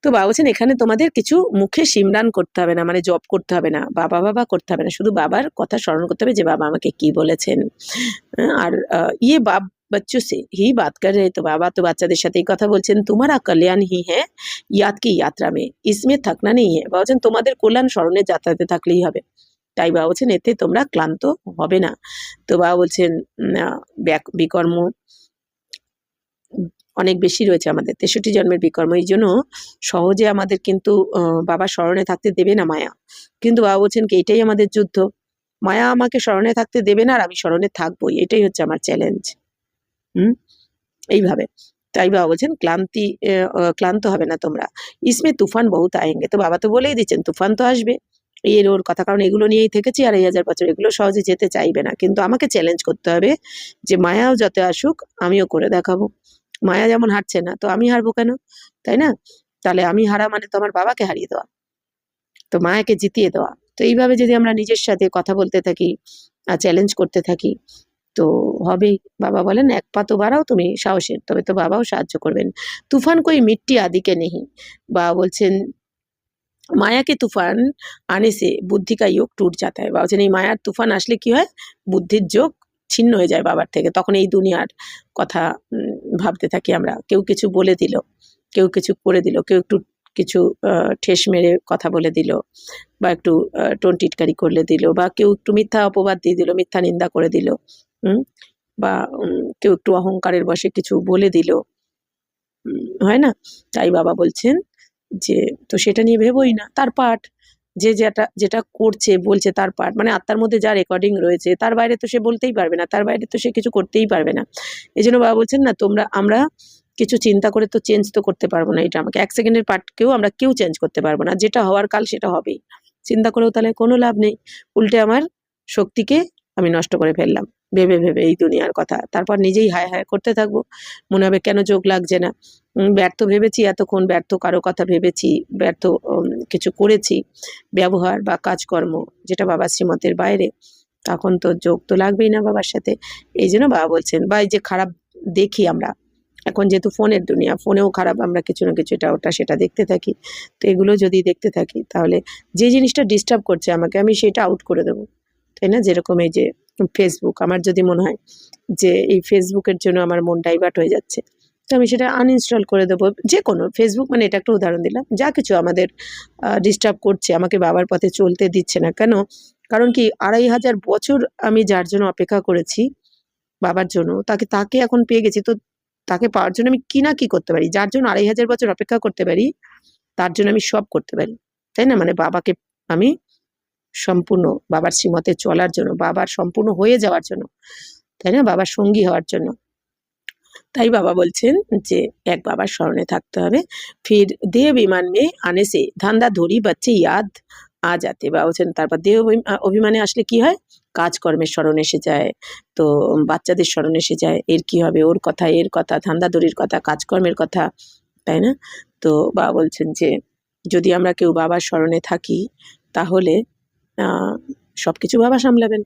বাবা বলছেন এখানে তোমাদের কিছু মুখে সিমরান করতে হবে না, মানে জপ করতে হবে না, বাবা বাবা করতে হবে না, শুধু বাবার কথা স্মরণ করতে হবে যে বাবা আমাকে কি বলেছেন। আর ইয়ে বাপ बच्चों से ही बात कर रहे, তো বাবা তো বাচ্চাদের সাথেই কথা বলছেন। তোমারা কল্যাণ হি হ্যাঁ ইয়াদ কি যাত্রা মে, ইসমে থাকনা নেই হ্যাঁ। বাবা বলছেন তোমাদের কল্যাণ স্মরণে যাত্রাতে থাকলেই হবে। তাই বাবা বলছেন এতে তোমরা ক্লান্ত হবে না। তো বাবা বলছেন বিকর্ম অনেক বেশি রয়েছে আমাদের, 63 জন্মের বিকর্ম, এই জন্য সহজে আমাদের কিন্তু বাবা স্মরণে থাকতে দেবে না মায়া। কিন্তু বাবা বলছেন কি এটাই আমাদের যুদ্ধ, মায়া আমাকে স্মরণে থাকতে দেবে না আর আমি স্মরণে থাকবোই, এটাই হচ্ছে আমার চ্যালেঞ্জ। এইভাবে তাই বাবা বলছেন ক্লান্ত হবে না তোমরা। ইসমে তুফান বহুত আয়েঙ্গে, তো বাবা তো বলেই দিচ্ছেন তুফান তো আসবে, এর ওর কথা, কারণ এগুলো নিয়েই থেকেছি 2500 বছর, এগুলো সহজে যেতে চাইবে না, কিন্তু আমাকে চ্যালেঞ্জ করতে হবে যে মায়াও যত আসুক আমিও করে দেখাবো। মায়া যেমন হারছে না তো আমি হারবো কেন, তাই না? তাহলে আমি হারা মানে তো আমার বাবাকে হারিয়ে দেওয়া, তো মায়াকে জিতিয়ে দেওয়া। তো এইভাবে যদি আমরা নিজের সাথে কথা বলতে থাকি আর চ্যালেঞ্জ করতে থাকি তো হবেই। বাবা বলেন এক পা তো বাড়াও তুমি সাহসের, তবে তো বাবাও সাহায্য করবেন। তুফান কই মিট্টি আদিকে নেহি, বাবা বলছেন মায়াকে তুফান আনে সে বুদ্ধি কা যোগ টুট যাতা হয়। বাবা বলছেন এই মায়ার তুফান আসলে কি হয়, বুদ্ধির যোগ ছিন্ন হয়ে যায় বাবার থেকে, তখন এই দুনিয়ার কথা ভাবতে থাকি আমরা। কেউ কিছু বলে দিল, কেউ কিছু করে দিল, কেউ একটু কিছু ঠেস মেরে কথা বলে দিল, বা একটু টোন টিটকারি করলে দিল, বা কেউ একটু মিথ্যা অপবাদ দিয়ে দিল, মিথ্যা নিন্দা করে দিল, বা কেউ একটু অহংকারের বশে কিছু বলে দিল, হয় না? তাই বাবা বলছেন যে তো সেটা নিয়ে ভেবোই না, তার পাঠ, যে যেটা করছে বলছে তার পাঠ, মানে আত্মার মধ্যে যা রেকর্ডিং রয়েছে তার বাইরে তো সে বলতেই পারবে না, তার বাইরে তো সে কিছু করতেই পারবে না। এই জন্য বাবা বলছেন না আমরা কিছু চিন্তা করে তো চেঞ্জ তো করতে পারবো না, এটা আমাকে 1 সেকেন্ডের পাঠকেও আমরা কেউ চেঞ্জ করতে পারবো না, যেটা হওয়ার কাল সেটা হবেই। চিন্তা করেও তাহলে কোনো লাভ নেই, উল্টে আমার শক্তিকে আমি নষ্ট করে ফেললাম ভেবে ভেবে এই দুনিয়ার কথা, তারপর নিজেই হায় হায় করতে থাকবো, মনে হবে কেন যোগ লাগছে না, ব্যর্থ ভেবেছি এতক্ষণ, ব্যর্থ কারো কথা ভেবেছি, ব্যর্থ কিছু করেছি ব্যবহার বা কাজকর্ম যেটা বাবার শ্রীমতের বাইরে, তখন তো যোগ তো লাগবেই না বাবার সাথে। এই জন্য বাবা বলছেন, বা এই যে খারাপ দেখি আমরা এখন, যেহেতু ফোনের দুনিয়া, ফোনেও খারাপ আমরা কিছু না কিছু এটা ওটা সেটা দেখতে থাকি, তো এগুলো যদি দেখতে থাকি তাহলে যে জিনিসটা ডিস্টার্ব করছে আমাকে আমি সেটা আউট করে দেবো, তাই না? যেরকম এই যে ফেসবুক, আমার যদি মনে হয় যে এই ফেসবুকের জন্য আমার মন ডাইভার্ট হয়ে যাচ্ছে, তো আমি সেটা আনইনস্টল করে দেবো। যে কোনো ফেসবুক, মানে এটা একটা উদাহরণ দিলাম, যা কিছু আমাদের ডিস্টার্ব করছে, আমাকে বাবার পথে চলতে দিচ্ছে না কেন, কারণ কি 2500 বছর আমি যার জন্য অপেক্ষা করেছি বাবার জন্য, তাকে এখন পেয়ে গেছি, তো তাকে পাওয়ার জন্য আমি কি না কি করতে পারি, যার জন্য 2500 বছর অপেক্ষা করতে পারি তার জন্য আমি সব করতে পারি, তাই না? মানে বাবাকে আমি সম্পূর্ণ বাবার শ্রীমতে চলার জন্য, বাবার সম্পূর্ণ হয়ে যাওয়ার জন্য, তাই না? বাবার সঙ্গী হওয়ার জন্য। তাই বাবা বলছেন যে এক বাবার স্মরণে থাকতে হবে। ফির দেহ বিমান মে আনে সে ধান্দা ধরি বাচ্চে ইয়াদ আ যাতে, বাবা বলছেন তারপর দেহ অভিমানে আসলে কি হয়, কাজকর্মের স্মরণ এসে যায়, তো বাচ্চাদের স্মরণ এসে যায়, এর কি হবে, ওর কথা, এর কথা, ধান্দাদড়ির কথা, কাজকর্মের কথা, তাই না? তো বাবা বলছেন যে যদি আমরা কেউ বাবার স্মরণে থাকি তাহলে সবকিছু বাবা সামলাবেন,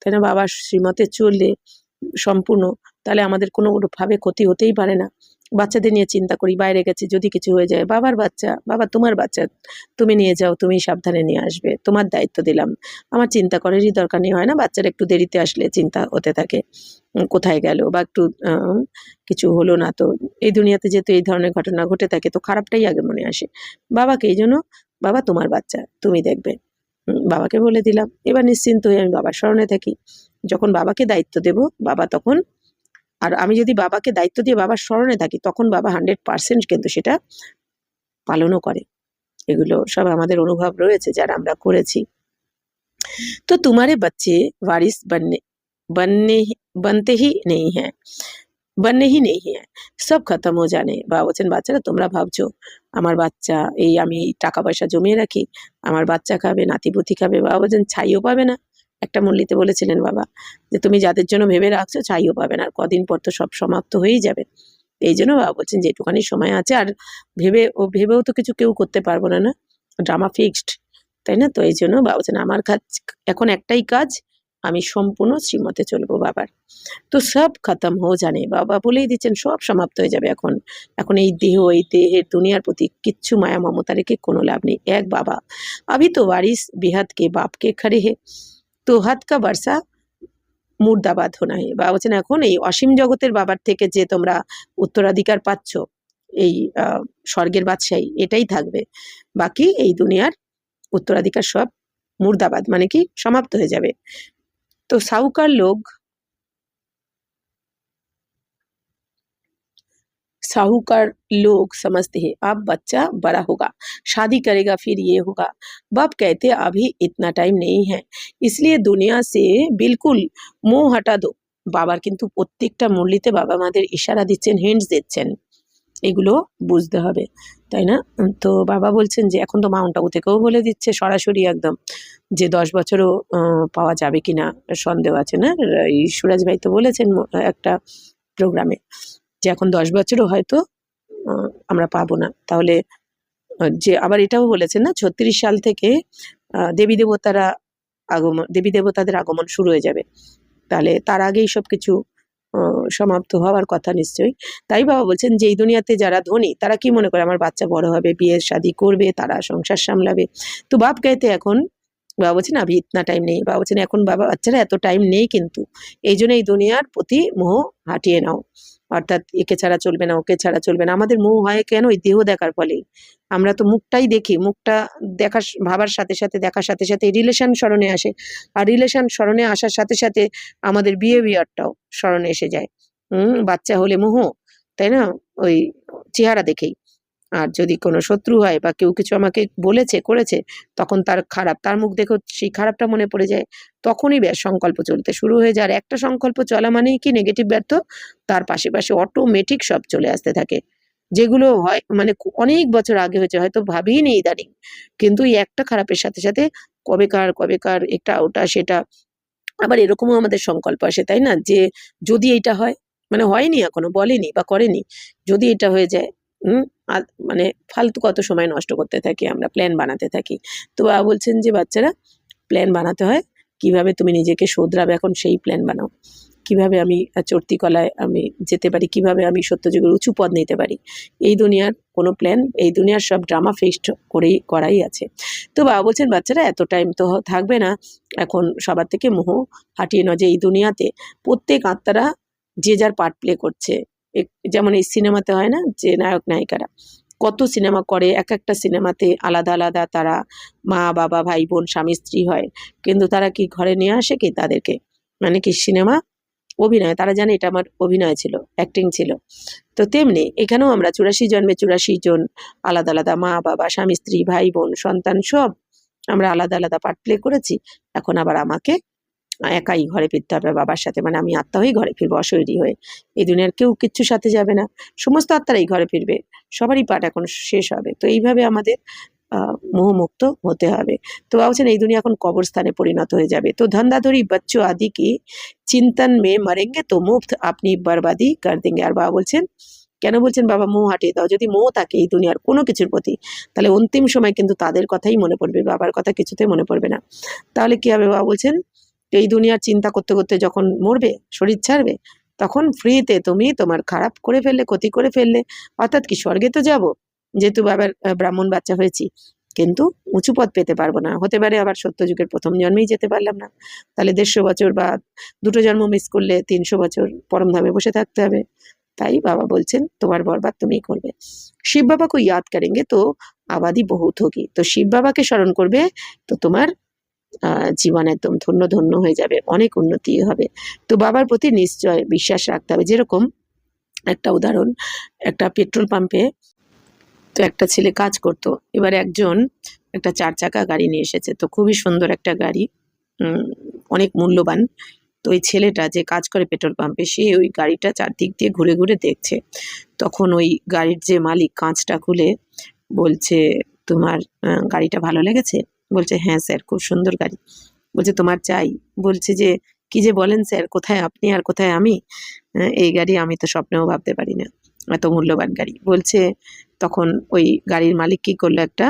তাই না? বাবার শ্রীমতে চললে সম্পূর্ণ, তাহলে আমাদের কোনোভাবে ক্ষতি হতেই পারে না। বাচ্চাদের নিয়ে চিন্তা করি, বাইরে গেছে যদি কিছু হয়ে যায়, বাবার বাচ্চা, বাবা তোমার বাচ্চা, তুমি নিয়ে যাও, তুমি সাবধানে নিয়ে আসবে, তোমার দায়িত্ব দিলাম, আমার চিন্তা করারই দরকার নেই। হয় না, বাচ্চারা একটু দেরিতে আসলে চিন্তা হতে থাকে, কোথায় গেল, বা একটু কিছু হলো না, তো এই দুনিয়াতে যেহেতু এই ধরনের ঘটনা ঘটে থাকে তো খারাপটাই আগে মনে আসে বাবাকে, এই জন্য বাবা তোমার বাচ্চা তুমি দেখবে, বাবাকে বলে দিলাম। এবার নিশ্চিন্ত হয়ে আমি বাবার স্মরণে থাকি। যখন বাবাকে দায়িত্ব দেব, বাবা তখন, আর আমি যদি বাবাকে দায়িত্ব দিয়ে বাবার স্মরণে থাকি, তখন বাবা 100% কিন্তু সেটা পালনও করে। এগুলো সব আমাদের অনুভব রয়েছে যারা আমরা করেছি। तो तुम्हारे बच्चे वारिस बनने बनते ही नहीं हैं, बनने ही नहीं है, সব খতম হয়ে জানে। বাবা বলছেন, বাচ্চারা তোমরা ভাবছো আমার বাচ্চা, এই আমি টাকা পয়সা জমিয়ে রাখি, আমার বাচ্চা খাবে, নাতিপুতি খাবে। বাবা বলছেন, ছাইও পাবে না। একটা মল্লিতে বলেছিলেন বাবা যে তুমি যাদের জন্য ভেবে রাখছো ছাইও পাবে না, আর কদিন পর তো সব সমাপ্ত হয়েই যাবে। এই জন্য বাবা বলছেন যে একটুখানি সময় আছে, আর ভেবেও তো কিছু কেউ করতে পারবো না, না ড্রামা ফিক্সড, তাই না? তো এই জন্য বাবা বলছেন আমার কাজ এখন একটাই কাজ, আমি সম্পূর্ণ শ্রীমতে চলবো বাবার। তো সব খতম হয়ে জানে, বাবা বলেই দিচ্ছেন সব সমাপ্ত হয়ে যাবে এখন। এখন এই দেহের দুনিয়ার প্রতি কিচ্ছু মায়া মমতা রেখে কোনো লাভ নেই। এক বাবা अभी तो वारिस बेहद के बाप के खड़े है तो हद का बरसा মুর্দাবাদ হোনা হে। বাবা বলছেন এখন এই অসীম জগতের বাবার থেকে যে তোমরা উত্তরাধিকার পাচ্ছ, এই স্বর্গের বাদশাহী, এটাই থাকবে। বাকি এই দুনিয়ার উত্তরাধিকার সব মুর্দাবাদ, মানে কি সমাপ্ত হয়ে যাবে। তো साहूकार लोग समझते हैं अब बच्चा बड़ा होगा, शादी करेगा, फिर ये होगा। बाप कहते अभी इतना टाइम नहीं है, इसलिए दुनिया से बिल्कुल मुंह हटा दो। বাবার কিন্তু প্রত্যেকটা মুরলিতে বাবা মাদের ইশারা দিচ্ছেন, হিন্টস দিচ্ছেন, এগুলো বুঝতে হবে, তাই না? তো বাবা বলছেন যে এখন তো মাউন্ট আবু থেকেও বলে দিচ্ছে সরাসরি একদম যে 10 বছরও পাওয়া যাবে কিনা সন্দেহ আছে, না? এই সুরাজ ভাই তো বলেছেন একটা প্রোগ্রামে যে এখন 10 বছরও হয়তো আমরা পাবো না। তাহলে যে আবার এটাও বলেছেন না 36 সাল থেকে দেবী দেবতাদের আগমন শুরু হয়ে যাবে, তাহলে তার আগেই সবকিছু সমাপ্ত হওয়ার কথা নিশ্চয়ই। তাই বাবা বলছেন যে এই দুনিয়াতে যারা ধনী তারা কি মনে করে আমার বাচ্চা বড় হবে, বিয়ে শাদী করবে, তারা সংসার সামলাবে। তো বাপ গাইতে এখন বাবা বলছেন আভি ইতনা টাইম নেই। বাবা বলছেন এখন বাবা বাচ্চারা এত টাইম নেই, কিন্তু এই জন্য এই দুনিয়ার প্রতি মোহ হাটিয়ে নাও, অর্থাৎ একে ছাড়া চলবে না, ওকে ছাড়া চলবে না। আমাদের মোহ হয় কেন? ওই দেহ দেখার ফলেই। আমরা তো মুখটাই দেখি, মুখটা ভাবার সাথে সাথে, দেখার সাথে সাথে রিলেশন স্মরণে আসে, আর রিলেশন স্মরণে আসার সাথে সাথে আমাদের বিহেভিয়ারটাও স্মরণে এসে যায়। বাচ্চা হলে মোহ, তাই না? ওই চেহারা দেখেই। আর যদি কোনো শত্রু হয় বা কেউ কিছু আমাকে বলেছে করেছে, তখন তার মুখ দেখেও সেই খারাপটা মনে পড়ে যায়, তখনই ব্যাস সংকল্প চলতে শুরু হয়ে যায়। আর একটা সংকল্প চলা মানেই কি নেগেটিভ ব্যর্থ, তার পাশে পাশে অটোমেটিক সব চলে আসতে থাকে, যেগুলো হয় মানে অনেক বছর আগে হয়েছে, হয়তো ভাবিই নেই ইদানিং, কিন্তু এই একটা খারাপের সাথে সাথে কবেকার এটা ওটা সেটা। আবার এরকমও আমাদের সংকল্প আসে, তাই না? যে যদি এইটা হয়, মানে হয়নি এখনো, বলেনি বা করেনি, যদি এটা হয়ে যায়, হুম মানে ফালতু কত সময় নষ্ট করতে থাকি আমরা, প্ল্যান বানাতে থাকি। তো বাবা বলছেন যে বাচ্চারা প্ল্যান বানাতে হয়, কিভাবে তুমি নিজেকে শোধরাবে এখন সেই প্ল্যান বানাও। কিভাবে আমি চড়তি কলায় আমি যেতে পারি, কিভাবে আমি সত্যযুগের উঁচু পদ নিতে পারি, এই দুনিয়ার কোনো প্ল্যান, এই দুনিয়ার সব ড্রামা ফিক্সড করাই আছে। তো বাবা বলছেন বাচ্চারা এত টাইম তো থাকবে না, এখন সবার থেকে মোহ হাটিয়ে নাও, যে এই দুনিয়াতে প্রত্যেক আত্মারা যে যার পার্ট প্লে করছে। যেমন এই সিনেমাতে হয় না যে নায়ক নায়িকারা কত সিনেমা করে, এক একটা সিনেমাতে আলাদা আলাদা তারা মা বাবা ভাই বোন স্বামী স্ত্রী হয়, কিন্তু তারা কি ঘরে নিয়ে আসে কি তাদেরকে, মানে কি সিনেমা অভিনয়, তারা জানে এটা আমার অভিনয় ছিল, অ্যাক্টিং ছিল। তো তেমনি এখানেও আমরা 84 জন্মে 84 জন আলাদা আলাদা মা বাবা স্বামী স্ত্রী ভাই বোন সন্তান সব আমরা আলাদা আলাদা পার্ট প্লে করেছি। এখন আবার আমাকে একাই ঘরে ফিরতে হবে বাবার সাথে, মানে আমি আত্মা হয়ে ঘরে ফিরবো অশরীরী হয়ে। এই দুনিয়ার কেউ কিচ্ছু সাথে যাবে না, সমস্ত আত্মারাই ঘরে ফিরবে, সবারই পাঠ এখন শেষ হবে। তো এইভাবে আমাদের মোহমুক্ত হতে হবে। তো বাবা বলছেন এই দুনিয়া এখন কবরস্থানে পরিণত হয়ে যাবে। তো ধন্দাধরি বাচ্চো আদি কি চিন্তন মে মরেঙ্গে তো মুফত আপনি বরবাদি কর দেঙ্গে। আর বাবা বলছেন কেন বলছেন বাবা মোহ হাটিয়ে দাও, যদি মোহ থাকে এই দুনিয়ার কোনো কিছুর প্রতি, তাহলে অন্তিম সময় কিন্তু তাদের কথাই মনে পড়বে, বাবার কথা কিছুতে মনে পড়বে না। তাহলে কি হবে? বাবা বলছেন এই দুনিয়ার চিন্তা করতে করতে যখন মরবে, শরীর ছাড়বে, তখন ফ্রিতে তুমি তোমার খারাপ করে ফেললে, ক্ষতি করে ফেললে, অর্থাৎ কি স্বর্গে তো যাব, যেহেতু বাবার ব্রাহ্মণ বাচ্চা হয়েছি, কিন্তু উঁচু পদ পেতে পারবো না, হতে পারে আবার সত্যযুগের প্রথম জন্মেই যেতে পারলাম না, তাহলে 150 বছর বা 2টো জন্ম মিস করলে 300 বছর পরমধামে বসে থাকতে হবে। তাই বাবা বলছেন তোমার বরবাদ তুমিই করবে। শিব বাবাকে ইয়াদ করেঙ্গে তো আবাদি বহুত হোগি। তো শিব বাবাকে স্মরণ করবে তো তোমার জীবন একদম ধন্য ধন্য হয়ে যাবে, অনেক উন্নতি হবে। তো বাবার প্রতি নিশ্চয় বিশ্বাস রাখতে হবে। যেরকম একটা উদাহরণ, একটা পেট্রোল পাম্পে তো একটা ছেলে কাজ করতো। এবার একজন একটা 4 চাকা গাড়ি নিয়ে এসেছে। তো খুবই সুন্দর একটা গাড়ি, উম অনেক মূল্যবান। তো ওই ছেলেটা যে কাজ করে পেট্রোল পাম্পে, সে ওই গাড়িটা চারদিক দিয়ে ঘুরে ঘুরে দেখছে। তখন ওই গাড়ির যে মালিক কাঁচটা খুলে বলছে, "তোমার গাড়িটা ভালো লেগেছে?" বলছে, "হ্যাঁ স্যার, খুব সুন্দর গাড়ি।" বলছে, "তোমার চাই?" বলছে যে, "কি যে বলেন স্যার, কোথায় আপনি আর কোথায় আমি? এই গাড়ি আমি তো স্বপ্নেও ভাবতে পারি না। এত মূল্যবান গাড়ি।" বলছে, তখন ওই গাড়ির মালিক কি করলো, একটা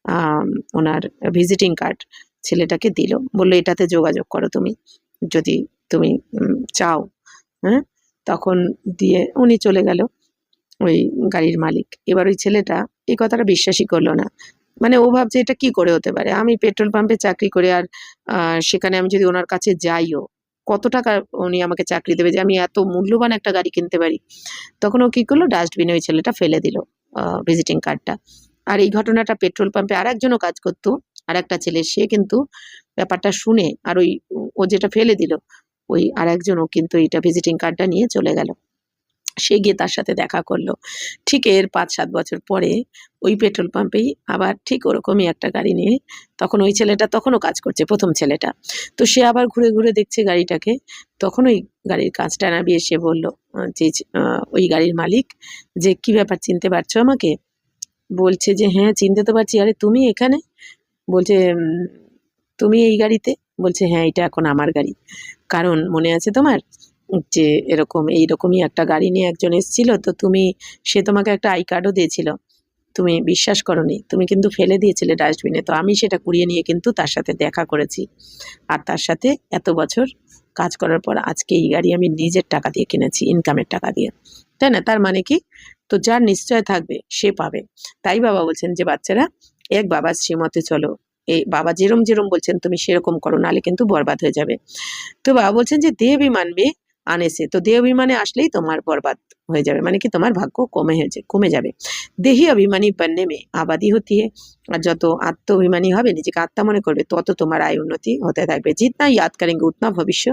আম ওনার ভিজিটিং কার্ড ছেলেটাকে দিল। বলল, "এটাতে যোগাযোগ করো তুমি, যদি তুমি চাও।" হ্যাঁ? তখন দিয়ে উনি চলে গেল, ওই গাড়ির মালিক। এবার ওই ছেলেটা এই কথাটা বিশ্বাসই করল না। মানে ও ভাবছে এটা কি করে হতে পারে? আমি পেট্রোল পাম্পে চাকরি করি, আর সেখানে আমি যদি ওনার কাছে যাইও, কত টাকা উনি আমাকে চাকরি দেবে যে আমি এত মূল্যবান একটা গাড়ি কিনতে পারি? তখন ও কি করলো, ডাস্টবিনে ওই ছেলেটা ফেলে দিল ভিজিটিং কার্ডটা। আর এই ঘটনাটা পেট্রোল পাম্পে আরেকজনও কাজ করতো, আরেকটা ছেলে, সে কিন্তু ব্যাপারটা শুনে আর ওই ও যেটা ফেলে দিল, ওই আরেকজনও কিন্তু এইটা ভিজিটিং কার্ডটা নিয়ে চলে গেল। সে গিয়ে তার সাথে দেখা করলো। ঠিক এর ৫-৭ বছর পরে ওই পেট্রোল পাম্পেই আবার ঠিক ওরকমই একটা গাড়ি নিয়ে, তখন ওই ছেলেটা তখনও কাজ করছে, ১ম ছেলেটা। তো সে আবার ঘুরে ঘুরে দেখছে গাড়িটাকে। তখন ওই গাড়ির কাঁচটা নামিয়ে সে বলল, ওই গাড়ির মালিক, যে, "কি ব্যাপার, চিনতে পারছো আমাকে?" বলছে যে, "হ্যাঁ, চিনতে তো পারছি। আরে তুমি এখানে?" বলছে, "তুমি এই গাড়িতে?" বলছে, "হ্যাঁ, এটা এখন আমার গাড়ি। কারণ মনে আছে তোমার? যে এরকম এইরকমই একটা গাড়ি নিয়ে একজন এসেছিল, তো সে তোমাকে একটা আই কার্ডও দিয়েছিল। তুমি বিশ্বাস করোনি। তুমি কিন্তু ফেলে দিয়েছিলে ডাস্টবিনে। তো আমি সেটা কুড়িয়ে নিয়ে কিন্তু তার সাথে দেখা করেছি। আর তার সাথে এত বছর কাজ করার পর আজকে এই গাড়ি আমি নিজের টাকা দিয়ে কিনেছি, ইনকামের টাকা দিয়ে।" তাই না? তার মানে কি? তো যার নিশ্চয় থাকবে সে পাবে। তাই বাবা বলছেন যে, বাচ্চারা, এক বাবার শ্রীমতে চলো। এই বাবা যেরম বলছেন তুমি সেরকম করো, নাহলে কিন্তু বরবাদ হয়ে যাবে। তো বাবা বলছেন যে, দেহ অভিমান में आने से, তো দেহ অভিমানে আসলেই তোমার বরবাদ হয়ে যাবে, মানে কি তোমার ভাগ্য কমে যাবে। দেহি অভিমানী बनने में आबादी होती है, আর যত আত্ম অভিমানী হবে, নিজেকে আত্মা মনে করবে, তত তোমার আয় উন্নতি হতে থাকবে। जितना याद करेंगे उतना भविष्य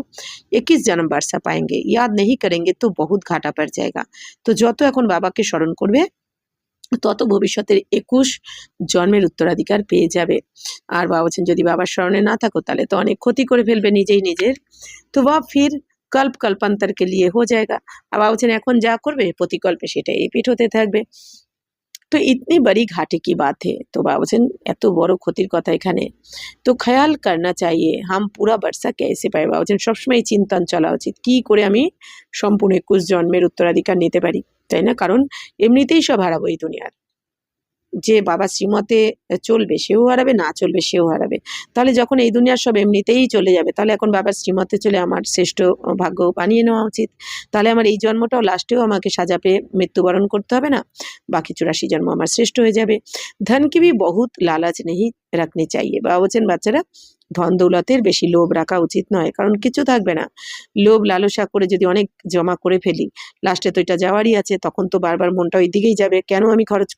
21 जन्म बरसा पाएंगे, याद नहीं करेंगे तो बहुत घाटा पड़ जाएगा। তো যত এখন বাবাকে স্মরণ করবে, তত ভবিষ্যতের ২১ জন্মের উত্তরাধিকার পেয়ে যাবে। আর বাবা বলছেন, যদি বাবার স্মরণে না থাকো তাহলে তো অনেক ক্ষতি করে ফেলবে নিজেই নিজের। তো বা ফির কল্পান্তর কে লিয়ে হো জায়েগা। আর বাবা বলছেন, এখন যা করবে প্রতিকল্পে সেটাই রিপিট হতে থাকবে। তো ইতনি বড়ি ঘাটে কি বাত হে। তো বাবা বলছেন, এত বড় ক্ষতির কথা এখানে। তো খেয়াল করনা চাইয়ে হাম পুরা বর্ষা কেসে পাই। বাবা বলছেন, সবসময় এই চিন্তন চলা উচিত, কি করে আমি সম্পূর্ণ ২১ জন্মের উত্তরাধিকার নিতে পারি, তাই না? কারণ এমনিতেই সব হারাবো এই দুনিয়ার। যে বাবার শ্রীমতে চলবে সেও হারাবে, না চলবে সেও হারাবে। তাহলে যখন এই দুনিয়ার সব এমনিতেই চলে যাবে, তাহলে এখন বাবার শ্রীমতে চলে আমার শ্রেষ্ঠ ভাগ্য বানিয়ে নেওয়া উচিত। তাহলে আমার এই জন্মটাও লাস্টেও আমাকে সাজা পেয়ে মৃত্যুবরণ করতে হবে না। বাকি ৮৪ জন্ম আমার শ্রেষ্ঠ হয়ে যাবে। ধন কি ভি বহুত লালাচ নেহি রাখনি চাইয়ে। বাবা বলছেন, বাচ্চারা, ধন দৌলতের বেশি লোভ রাখা উচিত নয়, কারণ কিছু থাকবে না। লোভ লালসা করে যদি অনেক জমা করে ফেলি, লাস্টে তো এটা যাওয়ারই আছে, তখন তো বারবার মনটা ওই দিকেই যাবে, কেন আমি খরচ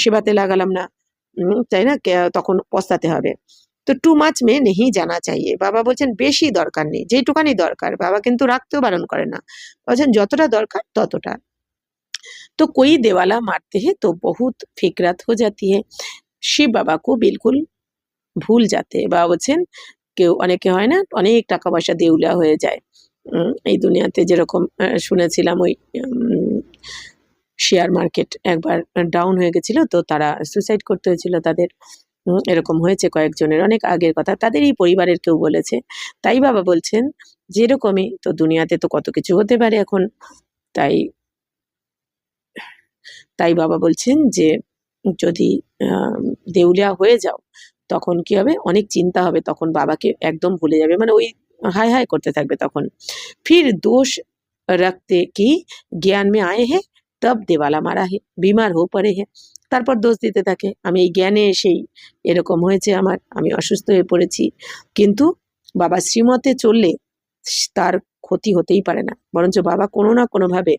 সেবাতে লাগালাম না, তাই না? তখন পস্তাতে হবে। তো টু মাচ মে নেহি জানা চাইয়ে। বাবা বলছেন, বেশি দরকার নেই, যেটুকানি দরকার। বাবা কিন্তু রাখতেও বারণ করে না, বলছেন যতটা দরকার ততটা। তো कोई देवाला मारते हैं तो बहुत फिकरात हो जाती है। শিব বাবা কো বিলকুল ভুল যাতে। বাবা বলছেন, কেউ অনেকে হয় না, অনেক টাকা পয়সা দেউলিয়া হয়ে যায়। এই দুনিয়াতে যেরকম শুনেছিলাম, ওই শেয়ার মার্কেট একবার ডাউন হয়ে গেছিল, তো তারা সুইসাইড করতে হয়েছিল তাদের। এরকম হয়েছে কয়েকজনের, অনেক আগের কথা, তাদেরই পরিবারের কেউ বলেছে। তাই বাবা বলছেন, যেরকমই তো দুনিয়াতে তো কত কিছু হতে পারে এখন। তাই তাই বাবা বলছেন যে, যদি দেউলিয়া হয়ে যাও, তখন কি হবে, অনেক চিন্তা হবে, তখন বাবাকে একদম ভুলে যাবে, মানে ওই হায় হায় করতে থাকবে তখন। ফির দোষ রাখতে কি জ্ঞান মে আয়ে হে তব দেওয়ালা মারা হে, বিমার হো পড়ে হে। তারপর দোষ দিতে থাকে, আমি এই জ্ঞানে এসেই এরকম হয়েছে আমার, আমি অসুস্থ হয়ে পড়েছি। কিন্তু বাবা শ্রীমতে চললে তার ক্ষতি হতেই পারে না, বরঞ্চ বাবা কোনো না কোনোভাবে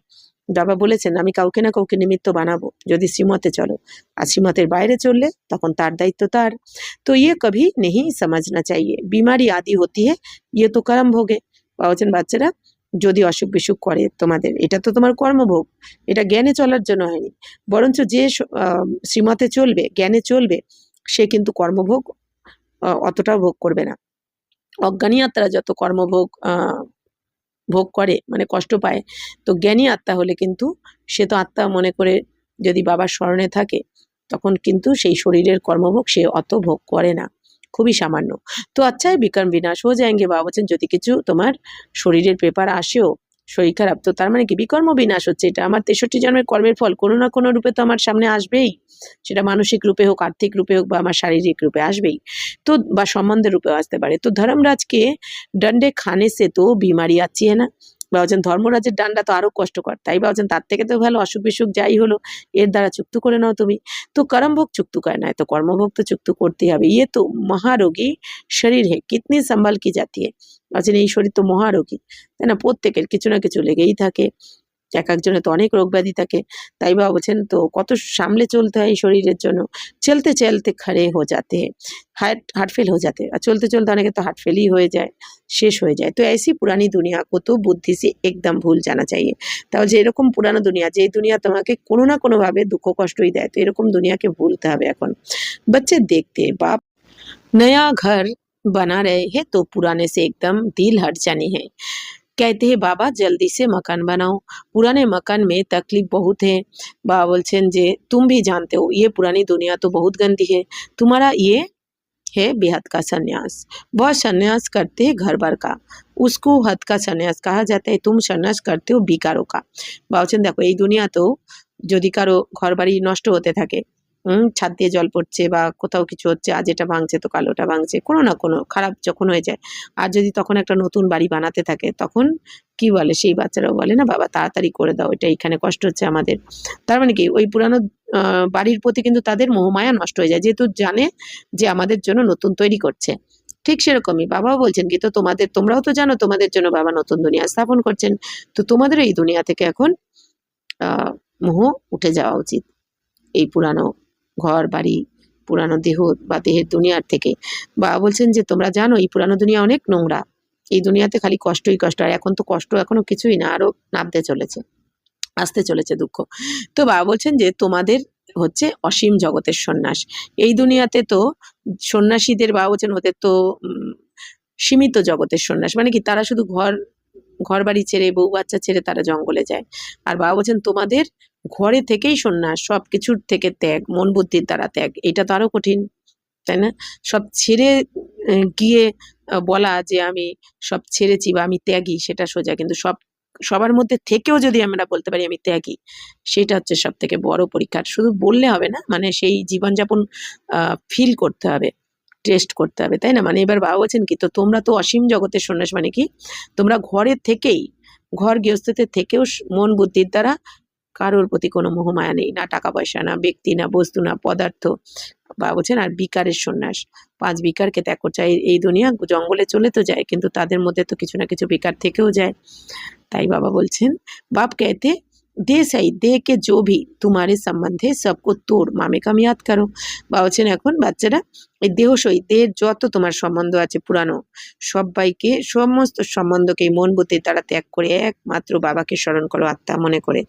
বাবা বলেছেন আমি কাউকে না কাউকে নিমিত্ত বানাবো, যদি শ্রীমতে চলো, আর শ্রীমতের বাইরে চললে তখন তার দায়িত্ব তার। তো ইয়ে কভি নেই সমাজনা চাইয়ে, বিমারি আদি হতি হে, ইয়ে তো করম ভোগে। বাবা বলছেন বাচ্চারা যদি অসুখ বিসুখ করে তোমাদের, এটা তো তোমার কর্মভোগ, এটা জ্ঞানে চলার জন্য হয়নি। বরঞ্চ যে শ্রীমতে চলবে, জ্ঞানে চলবে, সে কিন্তু কর্মভোগ অতটাও ভোগ করবে না। অজ্ঞানী আত্মারা যত কর্মভোগ ভোগ করে, মানে কষ্ট পায়, তো জ্ঞানী আত্মা হলে কিন্তু সে তো আত্মা মনে করে যদি বাবার স্মরণে থাকে, তখন কিন্তু সেই শরীরের কর্মভোগ সে অত ভোগ করে না, খুবই সামান্য। তো আচ্ছা বিকর্ম বিনাশ হয়ে যায়গে। বাবা বলছেন যদি কিছু তোমার শরীরের পেপার আসেও, শরীর খারাপ, তো তার মানে কি বিকর্ম বিনাশ হচ্ছে, এটা আমার 63 জন্মের কর্মের ফল কোনো না কোনো রূপে তো আমার সামনে আসবেই, সেটা মানসিক রূপে হোক, আর্থিক রূপে হোক, বা আমার শারীরিক রূপে আসবেই, তো বা সম্বন্ধের রূপেও আসতে পারে। তো ধর্মরাজকে ডন্ডে খানে সে তো বিমারি আছি না। বাবুজান ধর্মরাজের ডান্ডা তো আরো কষ্টকর, তাই বাবুজান তার থেকে তো ভালো অসুখ বিসুখ যাই হলো এর দ্বারা চুক্ত করে নাও তুমি। তো করমভোগ চুক্ত করে না, তো কর্মভোগ তো চুক্ত করতেই হবে। ইয়ে তো মহারোগী শরীর হে, কিতনি সম্ভাল কি জাতি হে। বাবুজান এই শরীর তো মহারোগী, তাই না, প্রত্যেকের কিছু না কিছু লেগেই থাকে, এক একজনের তো অনেক রোগ ব্যাধি থাকে। তাই বাবা বলছেন তো কত সামলে চলতে হয় এই শরীরের জন্য। চলতে চলতে খড়ে হয়ে যাতে, হার্ট ফেল হয়ে যাতে, আর চলতে চলতে অনেকে তো হার্ট ফেলই হয়ে যায়, শেষ হয়ে যায়। তো ऐसी पुरानी दुनिया को तो बुद्धि से एकदम भूल जाना चाहिए। তাহলে যে এরকম পুরানো দুনিয়া, যে দুনিয়া তোমাকে কোনো না কোনো ভাবে দুঃখ কষ্টই দেয়, তো এরকম দুনিয়াকে ভুলতে হবে এখন। बच्चे देखते बाप नया घर बना रहे हैं तो पुराने से एकदम दिल हट जानी है। कहते हैं बाबा जल्दी से मकान बनाओ, पुराने मकान में तकलीफ बहुत है। बाबा बोलছেন যে तुम भी जानते हो ये पुरानी दुनिया तो बहुत गंदी है, तुम्हारा ये है बेहद का संन्यास। वह संन्यास करते हैं घर भर का, उसको हद का संन्यास कहा जाता है। तुम संन्यास करते हो বিকারও का। বাবা বলছেন দেখো এই দুনিয়া তো যদি কারো ঘর বাড়ি নষ্ট হতে থাকে, ছাদ দিয়ে জল পড়ছে বা কোথাও কিছু হচ্ছে, আজ এটা ভাঙছে তো কাল ওটা ভাঙছে, কোনো না কোনো খারাপ যখন হয়ে যায়, আর যদি তখন একটা নতুন বাড়ি বানাতে থাকে, তখন কি বলে সেই বাচ্চারাও বলে না বাবা তাড়াতাড়ি করে দাও, এটা এখানে কষ্ট হচ্ছে আমাদের। তার মানে কি ওই পুরানো বাড়ির প্রতি কিন্তু তাদের মোহমায়া নষ্ট হয়ে যায়, যেহেতু জানে যে আমাদের জন্য নতুন তৈরি করছে। ঠিক সেরকমই বাবাও বলছেন কি তো তোমরাও তো জানো তোমাদের জন্য বাবা নতুন দুনিয়া স্থাপন করছেন, তো তোমাদের এই দুনিয়া থেকে এখন মোহ উঠে যাওয়া উচিত, এই পুরানো ঘর বাড়ি, পুরানো দেহ বা দেহের দুনিয়ার থেকে। বাবা বলছেন যে তোমরা জানো এই পুরানো দুনিয়া অনেক নোংরা, এই দুনিয়াতে খালি কষ্টই কষ্ট, আর এখন তো কষ্ট এখনো কিছুই না, আরো নামতে চলেছে, আসতে চলেছে দুঃখ। তো বাবা বলছেন যে তোমাদের হচ্ছে অসীম জগতের সন্ন্যাস, এই দুনিয়াতে তো সন্ন্যাসীদের বাবা বলছেন ওদের তো সীমিত জগতের সন্ন্যাস, মানে কি তারা শুধু ঘর বাড়ি ছেড়ে বউ বাচ্চা ছেড়ে তারা জঙ্গলে যায়। আর বাবা বলছেন তোমাদের ঘরে থেকেই সন্ন্যাস, সবকিছুর থেকে ত্যাগ, মন বুদ্ধির দ্বারা ত্যাগ, এটা তো আরো কঠিন, তাই না? সব ছেড়ে গিয়ে বলা যে আমি সব ছেড়েছি বা আমি ত্যাগী, সেটা সোজা, কিন্তু সবার মধ্যে থেকেও যদি আমরা বলতে পারি আমি ত্যাগী, সেটা হচ্ছে সব থেকে বড় পরীক্ষা। শুধু বললে হবে না, মানে সেই জীবনযাপন ফিল করতে হবে, টেস্ট করতে হবে, তাই না? মানে এবার বাবা বলছেন কি তো তোমরা তো অসীম জগতের সন্ন্যাস, মানে কি তোমরা ঘরের থেকেই, ঘর গৃহস্থতে থেকেও মন বুদ্ধির দ্বারা কারোর প্রতি কোনো মোহমায়া নেই, না টাকা পয়সা, না ব্যক্তি, না বস্তু, না পদার্থ। বাবা বলছেন আর বিকারের সন্ন্যাস, 5 বিকারকে ত্যাগ করছে। এই দুনিয়া জঙ্গলে চলে তো যায়, কিন্তু তাদের মধ্যে তো কিছু না কিছু বিকার থেকেও যায়। তাই বাবা বলছেন বাপ कहते दे सही दे के जो भी तुम्हारे संबंध है सबको तोड़ मामे কাম याद करो। বাবা বলছেন এখন বাচ্চারা এই দেহ সই, দেহের যত তোমার সম্বন্ধ আছে পুরানো, সবাইকে সমস্ত সম্বন্ধকে মন বুদ্ধির দ্বারা ত্যাগ করে একমাত্র বাবাকে স্মরণ করো আত্মা মনে করে।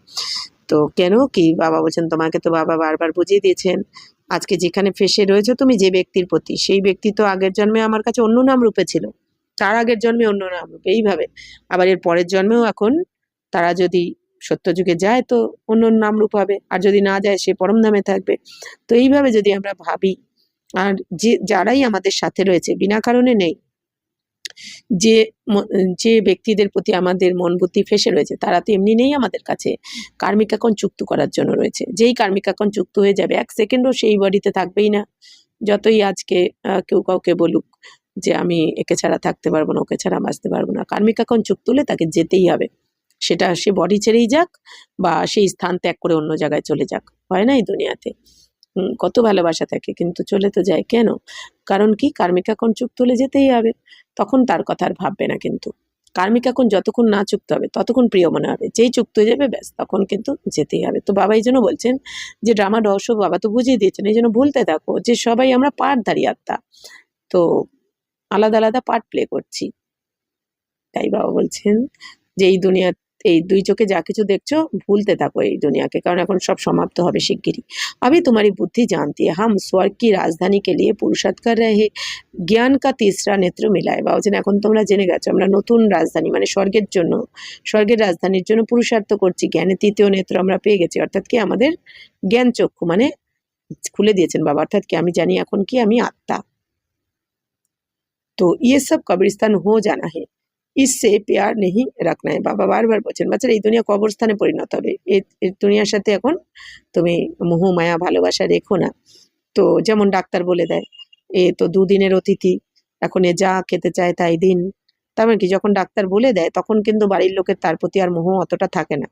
তো কেন কি বাবা বলছেন তোমাকে তো বাবা বারবার বুঝিয়ে দিয়েছেন, আজকে যেখানে ফেসে রয়েছে তুমি যে ব্যক্তির প্রতি, সেই ব্যক্তি তো আগের জন্মে আমার কাছে অন্য নাম রূপে ছিল, তার আগের জন্মে অন্য নাম রূপে, এইভাবে আবার এর পরের জন্মেও এখন তারা যদি সত্যযুগে যায় তো অন্য নাম রূপ হবে, আর যদি না যায় সে পরম ধামে থাকবে। তো এইভাবে যদি আমরা ভাবি, আর যারাই আমাদের সাথে রয়েছে বিনা কারণে নেই, যে যে ব্যক্তিদের প্রতি আমাদের মন বুদ্ধি ফেসে রয়েছে তারা তো এমনি নেই আমাদের কাছে, কার্মিক এখন চুক্ত করার জন্য রয়েছে। যেই কার্মিক এখন চুক্ত হয়ে যাবে 1 সেকেন্ডও সেই বডিতে থাকবেই না, যতই আজকে কেউ কাউকে বলুক যে আমি একে ছাড়া থাকতে পারবো না, ওকে ছাড়া বাঁচতে পারবো না, কার্মিক এখন চুক্ত হলে তাকে যেতেই হবে, সেটা সে বডি ছেড়েই যাক বা সেই স্থান ত্যাগ করে অন্য জায়গায় চলে যাক। হয় না এই দুনিয়াতে কত ভালোবাসা থাকে কিন্তু চলে তো যায় কেন? কারণ কি কার্মিক এখন চুক্ত হলে যেতেই হবে, তখন তার কথা আর ভাববে না কিন্তু। কার্মিক এখন যতক্ষণ না চুক্ত হবে ততক্ষণ প্রিয় মনে হবে, যেই চুক্ত হয়ে যাবে ব্যাস তখন কিন্তু যেতেই হবে। তো বাবা এই জন্য বলছেন যে ড্রামা রহস্য বাবা তো বুঝিয়ে দিয়েছেন, এই জন্য ভুলতে থাকো যে সবাই আমরা পার্টধারী আত্মা, তো আলাদা আলাদা পার্ট প্লে করছি। তাই বাবা বলছেন যে এই দুনিয়া, এই দুই চোখে যা কিছু দেখছো ভুলতে থাকো এই দুনিয়াকে, কারণ এখন সব সমাপ্ত হবে শিগগিরই। अभी तुम्हारी बुद्धि जानती है हम स्वर्ग की राजधानी के लिए पुरुषार्थ कर रहे हैं, জ্ঞান কা তিসরা নেত্র মিলায়। বাবা বলছেন এখন তোমরা জেনে গেছো আমরা নতুন রাজধানী মানে স্বর্গের জন্য, স্বর্গের রাজধানীর জন্য পুরুষার্থ করছি, জ্ঞানের তৃতীয় নেত্র আমরা পেয়ে গেছি, অর্থাৎ কি আমাদের জ্ঞান চক্ষু মানে খুলে দিয়েছেন বাবা, অর্থাৎ কি আমি জানি এখন কি আমি আত্মা। তো ये सब कब्रिस्तान हो जाना है, इससे प्यार नहीं रखना है। বাবা বারবার বলছেন বাচ্চারা এই দুনিয়া কবরস্থানে পরিণত হবে, এই দুনিয়ার সাথে এখন তুমি মোহ মায়া ভালোবাসা রেখো না। তো যেমন ডাক্তার বলে দেয় এ তো দুদিনের অতিথি, এখন এ যা খেতে চায় তাই দিন, তার মানে কি যখন ডাক্তার বলে দেয় তখন কিন্তু বাড়ির লোকের তার প্রতি আর মোহ অতটা থাকে না।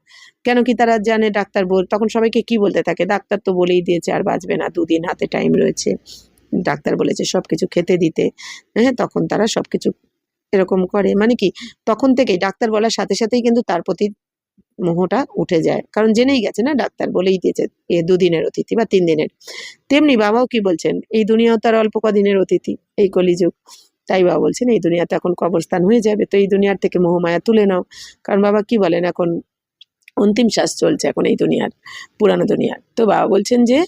কেন কি তারা জানে ডাক্তার তখন সবাইকে কি বলতে থাকে, ডাক্তার তো বলেই দিয়েছে আর বাঁচবে না, দুদিন হাতে টাইম রয়েছে, ডাক্তার বলেছে সবকিছু খেতে দিতে, হ্যাঁ তখন তারা সবকিছু এরকম করে, মানে কি তখন থেকেই ডাক্তার বলার সাথে সাথেই কিন্তু তার প্রতি মোহটা উঠে যায়, কারণ জেনেই গেছে না ডাক্তার বলেই দিয়েছে এ দুদিনের অতিথি বা 3 দিনের। তেমনি বাবাও কি বলছেন এই দুনিয়াও তার অল্প কদিনের অতিথি, এই কলিযুগ। তাই বাবা বলছেন এই দুনিয়াতে এখন কবরস্থান হয়ে যাবে, তো এই দুনিয়ার থেকে মোহমায়া তুলে নাও। কারণ বাবা কি বলেন এখন অন্তিম শ্বাস চলছে এখন এই দুনিয়ার, পুরানো দুনিয়ার। তো বাবা বলছেন যে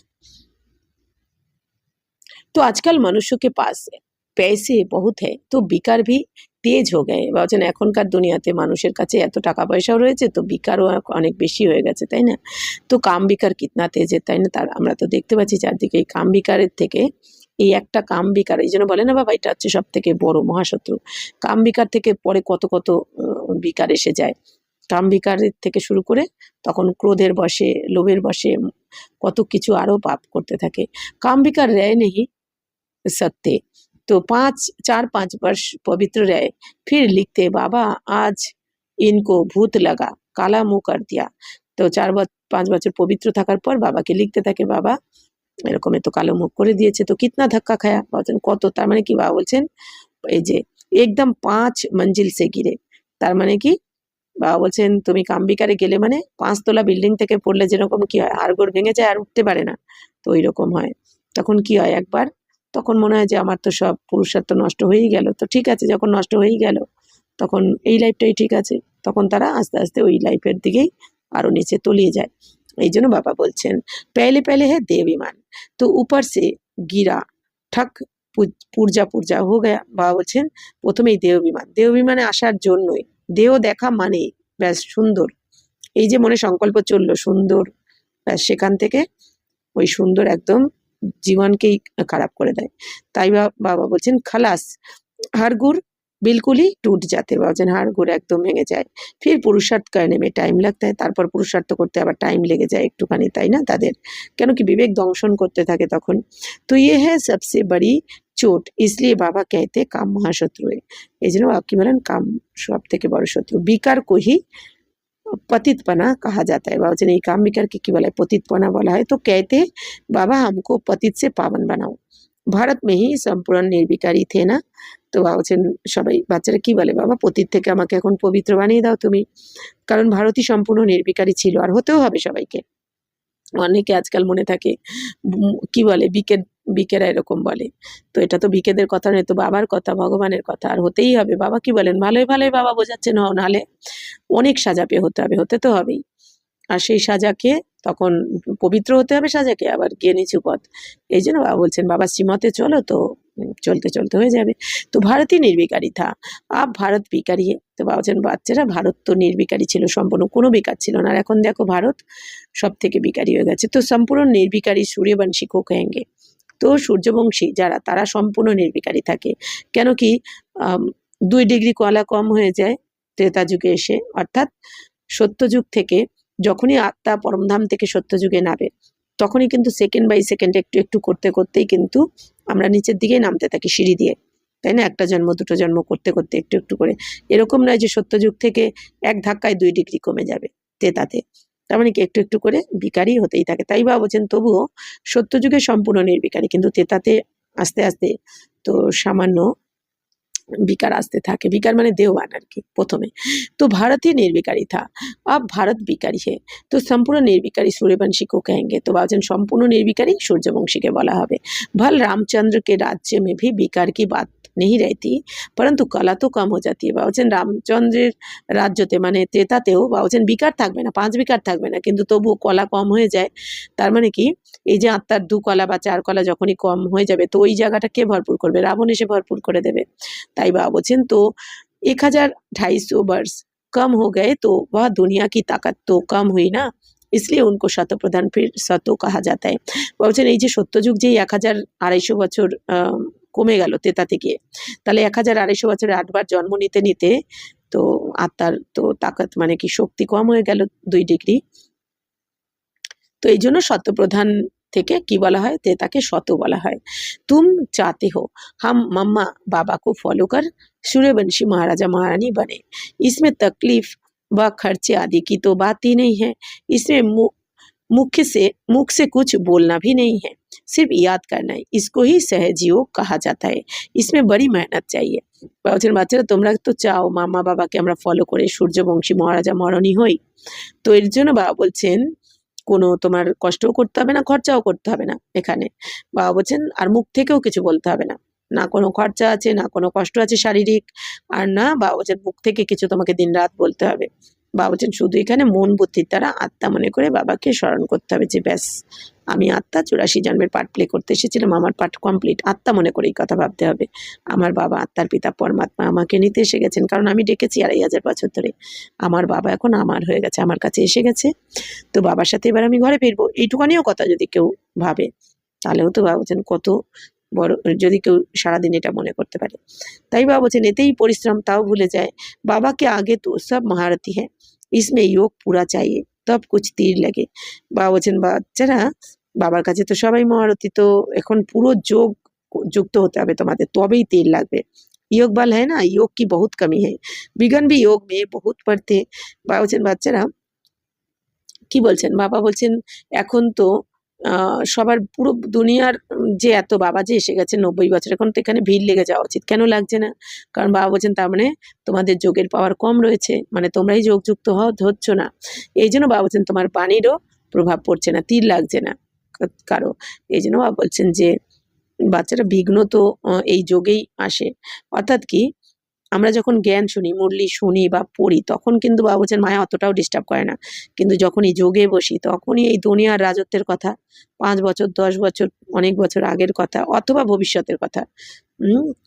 तो आजकल मनुष्य के पास पैसे बहुत है तो বিকার भी তেজ হয়ে গেছে। বলছেন এখনকার দুনিয়াতে মানুষের কাছে এত টাকা পয়সাও রয়েছে তো বিকারও অনেক বেশি হয়ে গেছে, তাই না? তো কাম বিকার কিতনা তেজ, তাই না? তার আমরা তো দেখতে পাচ্ছি চারদিকে এই কাম বিকারের থেকে, এই একটা কাম বিকার, এই জন্য বলে না বাবা এটা হচ্ছে সব থেকে বড় মহাশত্রু। কাম বিকার থেকে পরে কত কত বিকার এসে যায়, কাম বিকারের থেকে শুরু করে তখন ক্রোধের বশে লোভের বশে কত কিছু আরো পাপ করতে থাকে। কাম বিকার রह नहीं सकते तो 4-5 वर्ष पवित्र रहे, फिर लिखते बाबा आज इनको भूत लगा काला मुंह कर दिया। তো 4-5 বছর পবিত্র থাকার পর বাবাকে লিখতে থাকে বাবা এরকম তো কালো মুখ করে দিয়েছে, তো কিতনা ধাক্কা খায়া বলছেন কত, তার মানে কি বাবা বলছেন এই যে একদম 5 মঞ্জিল সে গিরে, তার মানে কি বাবা বলছেন তুমি কামবিকারে গেলে মানে 5 তলা বিল্ডিং থেকে পড়লে যেরকম কি হয় হাড়গোড় ভেঙে যায় আর উঠতে পারে না, তো ওইরকম হয়। তখন কি হয় একবার তখন মনে হয় যে আমার তো সব পুরুষার্থ নষ্ট হয়েই গেল, তো ঠিক আছে যখন নষ্ট হয়েই গেল তখন এই লাইফটাই ঠিক আছে, তখন তারা আস্তে আস্তে ওই লাইফের দিকেই আরো নিচে তলিয়ে যায়। এই জন্য বাবা বলছেন পেলে পেলে হে দেব বিমান তো উপর সে গিরা ঠক পূর্জা পূর্জা হো গয়া। বাবা বলছেন প্রথমেই দেব বিমান, দেব বিমানে আসার জন্যই দেহ দেখা মানে ব্যাস সুন্দর, এই যে মনে সংকল্প চললো সুন্দর, ব্যাস সেখান থেকে ওই সুন্দর একদম জীবনকেই খারাপ করে দেয়। তাই বাবা বলছেন খালাস হাড়গুড় बिल्कुल ही टूट जाते, বলছেন হাড়গুড় একদম ভেঙে যায়। ফির পুরুষার্থ करने में टाइम लगता है, তারপর পুরুষার্থ করতে আবার টাইম লেগে যায় একটুখানি, তাই না তাদের, কেন কি বিবেক দংশন করতে থাকে তখন। তো ये है सबसे बड़ी चोट, इसलिए बाबा कहते काम महाशत्रु है। এই জন্য বাবা কি বলেন কাম সব থেকে বড় শত্রু। বিকার को ही पतितपना कहा जाता है, বলছেন এই কাম বিকারকে কি বলা হয় পতিতপনা বলা হয়। তো कहते बाबा हमको पतित से पावन बनाओ, ভারত में ही সম্পূর্ণ নির্বিকারী থে না। তো বাবা বলছেন সবাই বাচ্চারা কি বলে বাবা পতিত থেকে আমাকে এখন পবিত্র বানিয়ে দাও তুমি, কারণ ভারতই সম্পূর্ণ নির্বিকারী ছিল আর হতেও হবে সবাইকে। অনেকে আজকাল মনে থাকে কি বলে বিকেরা এরকম বলে, তো এটা তো বিকেদের কথা নয়, তো বাবার কথা ভগবানের কথা, আর হতেই হবে। বাবা কি বলেন ভালোই ভালোই বাবা বোঝাচ্ছেন নাহলে অনেক সাজা পেয়ে হতে হবে, হতে তো হবেই। আর সেই সাজাকে তখন পবিত্র হতে হবে সাজাকে আবার গিয়ে নিচু পথ। এই জন্য বাবা বলছেন বাবা শ্রীমতে চলো তো চলতে চলতে হয়ে যাবে। তো ভারতই নির্বিকারী থা আপ ভারত বিকারী, তো বাবা বলছেন বাচ্চারা ভারত তো নির্বিকারী ছিল সম্পূর্ণ কোনো বিকার ছিল না, আর এখন দেখো ভারত সব থেকে বিকারী হয়ে গেছে। তো সম্পূর্ণ নির্বিকারী সূর্যবংশী কো কহেঙ্গে, তো সূর্যবংশী যারা তারা সম্পূর্ণ নির্বিকারী থাকে, কেন কি 2 ডিগ্রি কলা কম হয়ে যায় ত্রেতা যুগে এসে, অর্থাৎ সত্যযুগ থেকে যখনই আত্মা পরমধাম থেকে সত্যযুগে নামে তখনই কিন্তু সেকেন্ড বাই সেকেন্ড একটু একটু করতে করতেই কিন্তু আমরা নিচের দিকেই নামতে থাকি সিঁড়ি দিয়ে, তাই না? একটা জন্ম দুটো জন্ম করতে করতে একটু একটু করে, এরকম নয় যে সত্যযুগ থেকে এক ধাক্কায় 2 ডিগ্রি কমে যাবে তেতাতে, তার মানে কি একটু একটু করে বিকারী হতেই থাকে। তাই বাবা বলছেন তবুও সত্যযুগে সম্পূর্ণ নির্বিকারী, কিন্তু তেতাতে আস্তে আস্তে তো সামান্য विकार आसते থাকে। विकार माने देववान আর কি প্রথমে। तो भारत ही निर्विकारी था, अब भारत विकारी है। तो संपूर्ण निर्विकारी सूर्यवंशी को कहेंगे। तो বলছেন সম্পূর্ণ নির্বিকারী সূর্যবংশীকে বলা হবে। भल रामचंद्र के राज्य में भी विकार की बात नहीं रहती, परंतु कला तो कम हो जाती है। বলছেন রামচন্দ্রের রাজ্যতে মানে ত্রেতাতেও বলছেন বিকার থাকবে না, 5 বিকার থাকবে না, কিন্তু তবুও কলা কম হয়ে যায়। তার মানে কি এই যে আত্মার 2 কলা বা 4 কলা যখনই কম হয়ে যাবে তো ওই জায়গাটা কে ভরপুর করবে? রাবণ এসে ভরপুর করে দেবে। ताई बाबा बोलছেন तो 1250 वर्ष कम हो गए तो वह दुनिया की ताकत तो कम हुई ना, इसलिए उनको शतप्रधान फिर शतो कहा जाता है। বলছেন এই যে সত্যযুগ যে 1250 বছর কমে গেল তেতাতে গিয়ে, তাহলে 1250 বছরে 8 বার জন্ম নিতে নিতে তো আত্মার তো তাকত মানে কি শক্তি কম হয়ে গেল 2 ডিগ্রি। তো এই জন্য শতপ্রধান থেকে কি বলা হয়? তেতাকে শত বলা হয়। तुम चाहते हो हम मम्मा बाबा को फॉलो कर सूर्यवंशी महाराजा महारानी बने, इसमें तकलीफ व खर्चे आदि की तो बात ही नहीं है। इसमें मुख से कुछ बोलना भी नहीं है, सिर्फ याद करना है। इसको ही सहज योग कहा जाता है। इसमें बड़ी मेहनत चाहिए। বলছেন বাচ্চারা তোমরা তো চাও মামা বাবাকে আমরা ফলো করে সূর্যবংশী মহারাজা মহারানী হই, তো এর জন্য বাবা বলছেন কোনো তোমার কষ্টও করতে হবে না, খরচাও করতে হবে না এখানে। বাবা বলছেন আর মুখ থেকেও কিছু বলতে হবে না, না কোনো খরচা আছে, না কোনো কষ্ট আছে শারীরিক, আর না বাবা বলছেন মুখ থেকে কিছু তোমাকে দিনরাত বলতে হবে। বাবা বলছেন শুধু এখানে মন বুদ্ধির দ্বারা আত্মা মনে করে বাবাকে স্মরণ করতে হবে যে ব্যাস আমি আত্মা 84 জন্মের পার্ট প্লে করতে এসেছিলাম, আমার পার্ট কমপ্লিট। আত্মা মনে করে এই কথা ভাবতে হবে। আমার বাবা আত্মার পিতা পরমাত্মা আমাকে নিতে এসে গেছেন, কারণ আমি ডেকেছি 2500 বছর ধরে। আমার বাবা এখন আমার হয়ে গেছে, আমার কাছে এসে গেছে, তো বাবার সাথে এবার আমি ঘরে ফিরবো। এইটুকানিও কথা যদি কেউ ভাবে তাহলেও তো বাবা বলছেন কত বড়, যদি কেউ সারাদিন এটা মনে করতে পারে। তাই বাবা বলছেন এতেই পরিশ্রম তাও ভুলে যায়। বাবাকে আগে তো সব মহারথী হ্যাঁ, इसमें योग पूरा चाहिए तब कुछ तीर लगे। বাবা বলছেন বাচ্চারা বাবার কাছে তো সবাই মহারথী, তো এখন পুরো যোগ যুক্ত হতে হবে তোমাদের, তবেই তীর লাগবে। योग बल है ना, योग की बहुत कमी है, विघन भी योग में बहुत पड़ते। বাবা বলছেন বাচ্চারা কি বলছেন? বাবা বলছেন এখন তো সবার পুরো দুনিয়ার যে এত বাবা যে এসে গেছে 90 বছর, এখন তো এখানে ভিড় লেগে যাওয়া উচিত। কেন লাগছে না? কারণ বাবা বলছেন তার মানে তোমাদের যোগের পাওয়ার কম রয়েছে, মানে তোমরাই যোগযুক্ত হচ্ছ না। এই জন্য বাবা বলছেন তোমার বাণীরও প্রভাব পড়ছে না, তীর লাগছে না কারো। এই জন্য বাবা বলছেন যে বাচ্চারা বিঘ্ন তো এই যোগেই আসে। অর্থাৎ কি আমরা যখন জ্ঞান শুনি, মুরলি শুনি বা পড়ি তখন কিন্তু বাবা বলছেন মায়া অতটাও ডিস্টার্ব করে না, কিন্তু যখন এই যোগে বসি তখনই এই দুনিয়ার রাজত্বের কথা, 5 বছর 10 বছর অনেক বছর আগের কথা অথবা ভবিষ্যতের কথা